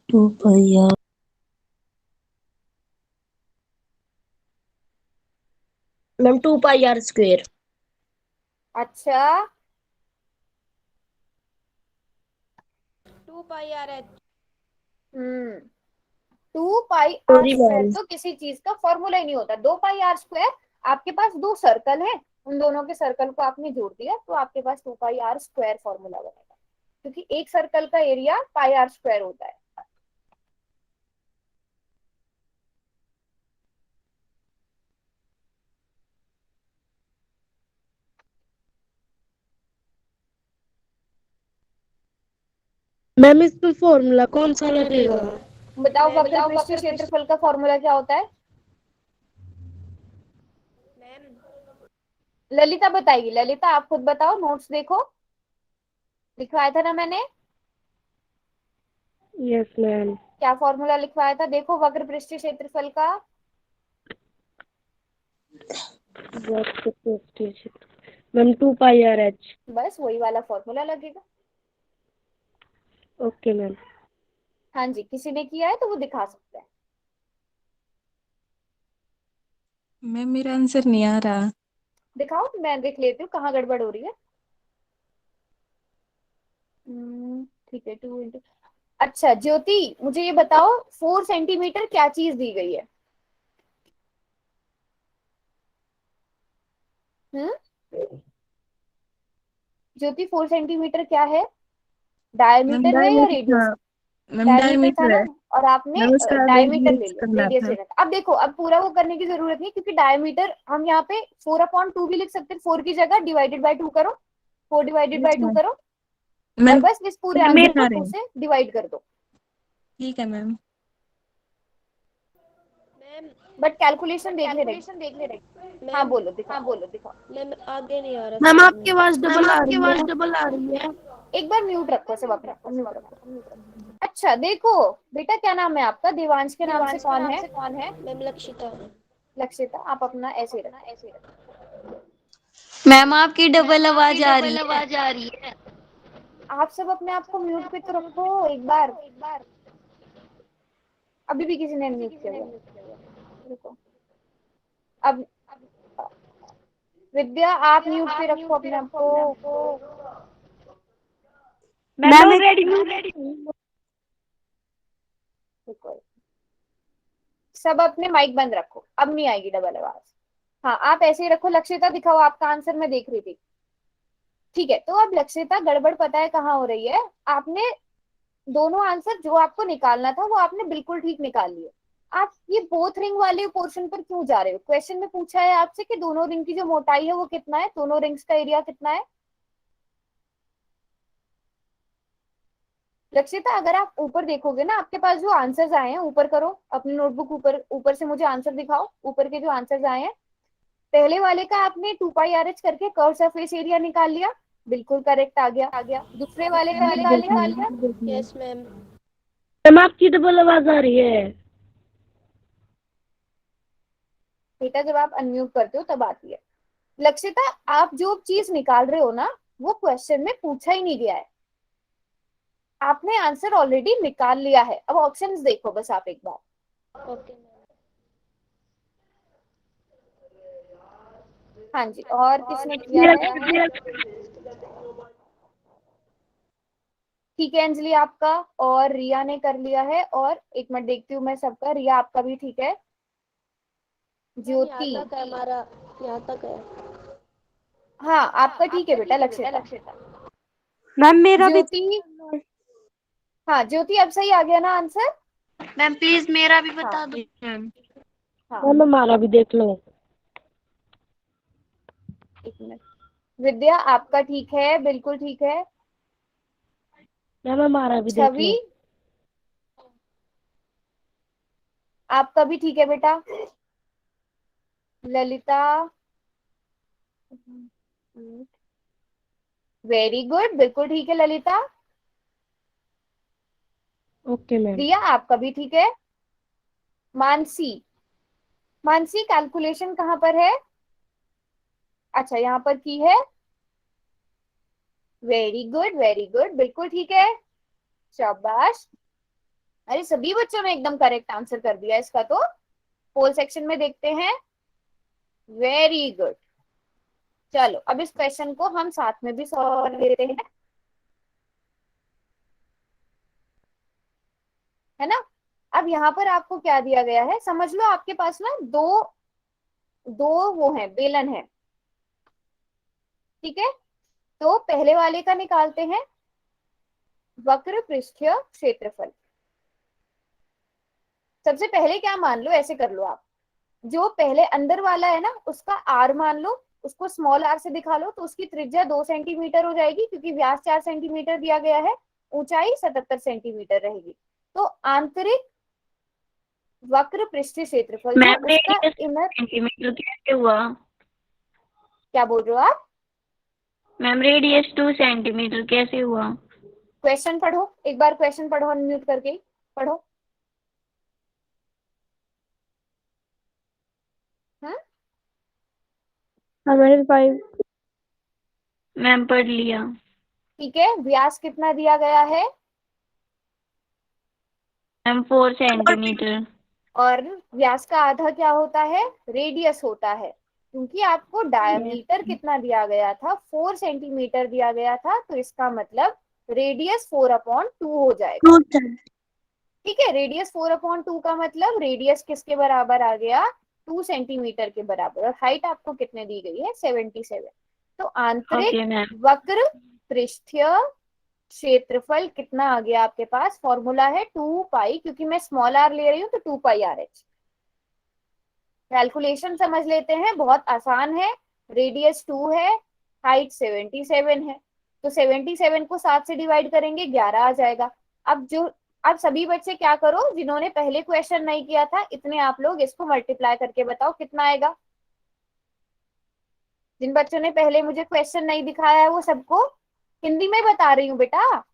Speaker 3: 2 pi r. Ma'am 2 pi r square.
Speaker 1: अच्छा,
Speaker 5: 2 pi r h.
Speaker 1: 2 pi r
Speaker 3: sorry
Speaker 1: square
Speaker 3: ma'am.
Speaker 1: तो किसी चीज का फॉर्मूला ही नहीं होता। 2 पाई आर स्क्वायर, आपके पास 2 सर्कल है, उन दोनों के सर्कल को आपने जोड़ दिया तो आपके पास 2 पाई आर स्क्वायर फॉर्मूला बनेगा, क्योंकि एक सर्कल का एरिया पाई आर स्क्वायर होता है।
Speaker 3: मैम इसमें फॉर्मूला कौन सा लगेगा?
Speaker 1: बताओ वक्र पृष्ठ क्षेत्रफल का फॉर्मूला क्या होता है?
Speaker 5: मैम
Speaker 1: ललिता बताएगी। ललिता आप खुद बताओ, नोट्स देखो, लिखवाया था ना मैंने।
Speaker 3: Yes ma'am.
Speaker 1: क्या फॉर्मूला लिखवाया था? देखो वक्र पृष्ठ क्षेत्रफल का।
Speaker 3: Ma'am 2πRH।
Speaker 1: बस वही वाला फॉर्मूला लगेगा।
Speaker 3: Okay ma'am.
Speaker 1: हाँ जी, किसी ने किया है तो वो दिखा सकता है।
Speaker 6: मैम मेरा आंसर नहीं आ रहा।
Speaker 1: दिखाओ, मैं देख लेती हूँ कहाँ गड़बड़ हो रही है। ठीक है, 2 इंटू। अच्छा ज्योति, मुझे ये बताओ 4 सेंटीमीटर क्या चीज दी गई है? हम्म ज्योति, 4 सेंटीमीटर क्या है?
Speaker 6: मैम
Speaker 1: डायमीटर है या
Speaker 6: डायमीटर
Speaker 1: रेडियस?
Speaker 6: था। मैम
Speaker 1: डायमीटर था
Speaker 6: डायमीटर
Speaker 1: ना,
Speaker 6: है।
Speaker 1: और आपने
Speaker 6: मैम उसका
Speaker 1: डायमीटर ले
Speaker 6: रेडियस
Speaker 1: लिया,
Speaker 6: करना
Speaker 1: रेडियस
Speaker 6: था।
Speaker 1: लेना था। अब देखो, अब पूरा वो करने की जरूरत नहीं, क्योंकि डायमीटर हम यहाँ पे 4/2 भी लिख सकते हैं। 4 की जगह डिवाइडेड बाय 2 करो, 4 डिवाइडेड
Speaker 6: यस
Speaker 1: बाय 2
Speaker 6: मैम।
Speaker 1: करो, और
Speaker 6: मैम
Speaker 1: बस इस पूरे
Speaker 6: मैम
Speaker 1: आंसर को
Speaker 6: मेरा
Speaker 1: 2
Speaker 6: रहे।
Speaker 1: से डिवाइड कर दो।
Speaker 6: ठीक है मैम।
Speaker 5: मैम
Speaker 1: बट कैलकुलेशन देख ले रहे। हाँ
Speaker 5: मैम
Speaker 1: बोलो, दिखाओ।
Speaker 5: मैम आगे नहीं आ रहा
Speaker 3: मैम
Speaker 5: समझ
Speaker 3: आपकी
Speaker 5: में।
Speaker 3: आवाज डबल आ रही है।
Speaker 1: एक बार म्यूट रखो, सब अपना म्यूट रखो। अच्छा देखो बेटा, क्या नाम है आपका? देवांश के नाम से कौन है?
Speaker 5: मैम लक्षिता।
Speaker 1: लक्षिता, आप अपना ऐसे रखो।
Speaker 8: मैम आपकी डबल आवाज आ रही है।
Speaker 1: आप सब अपने आप को म्यूट पे तो रखो एक बार। अभी भी किसी ने म्यूट किया हुआ है। रुको, अब विद्या आप म्यूट पे रखो अपने आप को।
Speaker 2: मैम ऑलरेडी
Speaker 1: रुको, सब अपने माइक बंद रखो, अब नहीं आएगी डबल आवाज। हाँ आप ऐसे ही रखो। लक्षिता दिखाओ आपका आंसर, मैं देख रही थी। ठीक है, तो अब लक्षिता गड़बड़ पता है कहाँ हो रही है? आपने दोनों आंसर जो आपको निकालना था वो आपने बिल्कुल ठीक निकाल लिए। आप ये बोथ रिंग वाले पोर्शन पर क्यों जा रहे हो? क्वेश्चन में पूछा है आपसे कि दोनों रिंग की जो मोटाई है वो कितना है, दोनों रिंग्स का एरिया कितना है। लक्षिता अगर आप ऊपर देखोगे ना, आपके पास जो आंसर्स आए हैं, ऊपर करो अपनी नोटबुक, ऊपर ऊपर से मुझे आंसर दिखाओ। ऊपर के जो आंसर्स आए हैं, पहले वाले का आपने 2πRH करके कर्व सरफेस एरिया निकाल लिया, बिल्कुल करेक्ट आ गया। दूसरे वाले का निकाल लिया।
Speaker 5: Yes ma'am.
Speaker 3: मैम आपकी डबल आवाज आ रही है।
Speaker 1: बेटा जब आप अनम्यूट करते हो तब आती है। लक्षिता, आप जो चीज निकाल रहे हो ना, वो क्वेश्चन में पूछा ही नहीं गया है। आपने आंसर ऑलरेडी निकाल लिया है। अब ऑप्शंस देखो बस आप एक बार।
Speaker 5: Okay ma'am.
Speaker 1: हाँ जी, और किसने किया है? ठीक है अंजलि आपका, और रिया ने कर लिया है। और एक मिनट देखती हूँ मैं सबका। रिया आपका भी ठीक है।
Speaker 5: मैम यहाँ
Speaker 1: ज्योति,
Speaker 5: तक है हमारा, यहाँ तक है।
Speaker 1: हाँ आपका ठीक है बेटा। लक्षिता,
Speaker 2: मैम मेरा भी
Speaker 1: ज्योति, हाँ ज्योति अब सही आ गया ना आंसर?
Speaker 8: मैम प्लीज मेरा भी
Speaker 1: हाँ
Speaker 8: बता दो मैम।
Speaker 1: हाँ,
Speaker 3: मैम हमारा भी देख लो।
Speaker 1: एक मिनट। विद्या आपका ठीक है, बिल्कुल ठीक है।
Speaker 3: मैम हमारा भी देख
Speaker 1: छवि
Speaker 3: लो।
Speaker 1: आपका भी ठीक है बेटा। ललिता, वेरी गुड, बिल्कुल ठीक है ललिता।
Speaker 3: Okay ma'am.
Speaker 1: रिया आपका भी ठीक है। मानसी, मानसी कैलकुलेशन कहाँ पर है? अच्छा यहाँ पर की है। वेरी गुड, बिल्कुल ठीक है, शाबाश। अरे सभी बच्चों ने एकदम करेक्ट आंसर कर दिया इसका तो। पोल सेक्शन में देखते हैं। Very good. चलो अब इस क्वेश्चन को हम साथ में भी सॉल्व कर लेते हैं, है ना। अब यहाँ पर आपको क्या दिया गया है समझ लो। आपके पास ना दो दो वो है, बेलन है, ठीक है। तो पहले वाले का निकालते हैं, वक्र पृष्ठीय क्षेत्रफल। सबसे पहले क्या मान लो, ऐसे कर लो आप, जो पहले अंदर वाला है ना उसका आर मान लो, उसको स्मॉल आर से दिखा लो, तो उसकी त्रिज्या 2 सेंटीमीटर हो जाएगी, क्योंकि व्यास 4 सेंटीमीटर दिया गया है, ऊंचाई 77 सेंटीमीटर रहेगी। तो आंतरिक वक्र पृष्ठीय क्षेत्रफल जो
Speaker 8: मैम
Speaker 1: उसका
Speaker 8: रेडियस
Speaker 1: इनर,
Speaker 8: सेंटीमीटर कैसे हुआ?
Speaker 1: क्या बोल रहे हो आप?
Speaker 8: मैम रेडियस 2 सेंटीमीटर कैसे हुआ?
Speaker 1: क्वेश्चन पढ़ो एक बार, क्वेश्चन पढ़ो अनम्यूट करके पढ़ो।
Speaker 2: हमारे 5
Speaker 8: मैम पढ़ लिया।
Speaker 1: ठीक है, व्यास कितना दिया गया है?
Speaker 8: Ma'am 4 centimetre.
Speaker 1: और व्यास का आधा क्या होता है? रेडियस होता है। क्योंकि आपको डायमीटर कितना दिया गया था? 4 सेंटीमीटर दिया गया था, तो इसका मतलब रेडियस 4/2 हो जाएगा। ठीक है, रेडियस 4/2 का मतलब रेडियस किसके बराबर आ गया? 2 सेंटीमीटर के बराबर। और हाइट आपको कितने दी गई है? 77। तो आंतरिक
Speaker 8: ओके मैम।
Speaker 1: वक्र पृष्ठीय क्षेत्रफल कितना आ गया आपके पास? फॉर्मूला है 2 पाई, क्योंकि मैं स्मॉल आर ले रही हूँ तो 2 पाई आर एच। कैलकुलेशन समझ लेते हैं, बहुत आसान है। रेडियस 2 है, हाइट 77 है, तो 77 को 7 से डिवाइड करेंगे 11 आ जाएगा। अब सभी बच्चे क्या करो, जिन्होंने पहले क्वेश्चन नहीं किया था, इतने आप लोग इसको मल्टीप्लाई करके बताओ कितना आएगा। जिन बच्चों ने पहले मुझे क्वेश्चन नहीं दिखाया है वो सबको हिंदी में बता रही हूँ बेटा,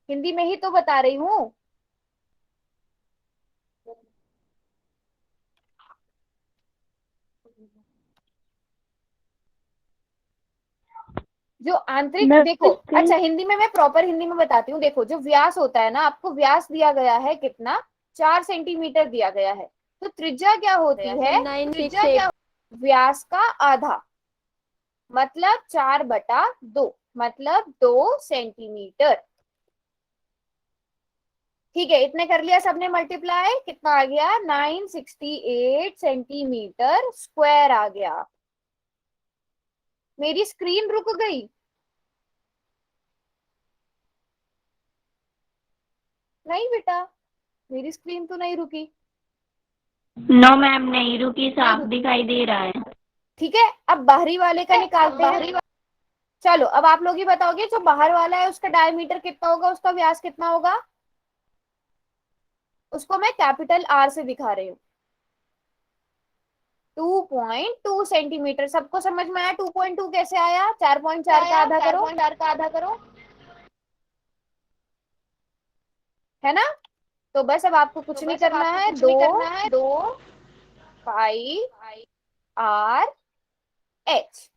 Speaker 1: हिंदी में ही तो बता रही हूँ। जो आंतरिक, देखो, अच्छा हिंदी में मैं प्रॉपर हिंदी में बताती हूँ। देखो, जो व्यास होता है ना, आपको व्यास दिया गया है कितना? 4 सेंटीमीटर दिया गया है। तो त्रिज्या क्या होती है?
Speaker 5: 968।
Speaker 1: व्यास का आधा, मतलब 4/2, मतलब 2 सेंटीमीटर। ठीक है, इतने कर लिया सबने मल्टीप्लाई, कितना आ गया? 968 सेंटीमीटर स्क्वायर आ गया। मेरी स्क्रीन रुक गई? नहीं बेटा, मेरी स्क्रीन तो नहीं रुकी।
Speaker 8: नो मैम नहीं रुकी, साफ दिखाई दे रहा है।
Speaker 1: ठीक है, अब बाहरी वाले का निकालते हैं। चलो, अब आप लोग ही बताओगे, जो बाहर वाला है उसका डायमीटर कितना होगा, उसका व्यास कितना होगा? उसको मैं कैपिटल आर से दिखा रही हूँ। 2.2 सेंटीमीटर। सबको समझ में आया 2.2 कैसे आया? 4.4 का आधा करो, है ना? तो बस अब आपको कुछ नहीं करना है, 2 पाई आर एच।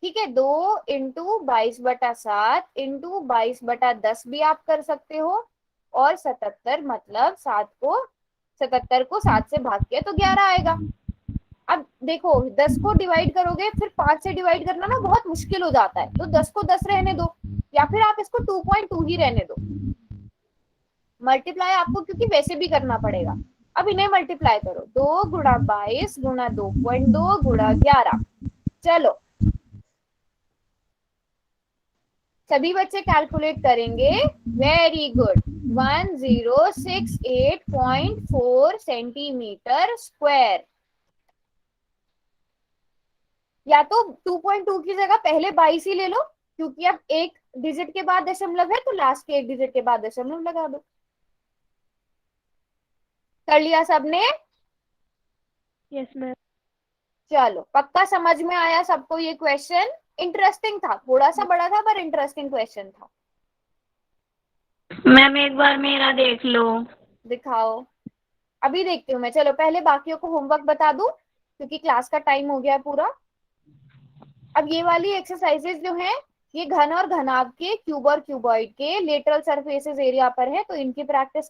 Speaker 1: ठीक है, 2 इंटू 22/7 इंटू 22/10 भी आप कर सकते हो। और 77, मतलब 77 को 7 से भाग किया तो 11 आएगा। अब देखो, 10 को डिवाइड करोगे फिर 5 से डिवाइड करना ना बहुत मुश्किल हो जाता है, तो 10 को 10 रहने दो, या फिर आप इसको 2.2 ही रहने दो। मल्टीप्लाई आपको क्योंकि वैसे भी करना पड़ेगा। अब इन्हें मल्टीप्लाई करो, 2 गुणा 22 गुणा 2.2 गुणा 11। चलो, सभी बच्चे कैलकुलेट करेंगे। Very good. 1068.4 centimetre square. या तो 2.2 की जगह पहले 22 ही ले लो, क्योंकि अब एक डिजिट के बाद दशमलव है, तो लास्ट के एक डिजिट के बाद दशमलव लगा दो। कर लिया सबने?
Speaker 2: Yes ma'am.
Speaker 1: चलो, पक्का समझ में आया सबको? ये क्वेश्चन इंटरेस्टिंग था, थोड़ा सा बड़ा था पर इंटरेस्टिंग क्वेश्चन था।
Speaker 8: मैम एक बार मेरा देख लो।
Speaker 1: दिखाओ, अभी देखती हूँ मैं। चलो, पहले बाकियों को होमवर्क बता दूं, क्योंकि क्लास का टाइम हो गया पूरा। अब ये वाली एक्सरसाइजेज जो हैं, ये घन और घनाभ के, क्यूब और क्यूबॉइड के लेटरल सरफेसेस एरिया पर है, तो इनकी प्रैक्टिस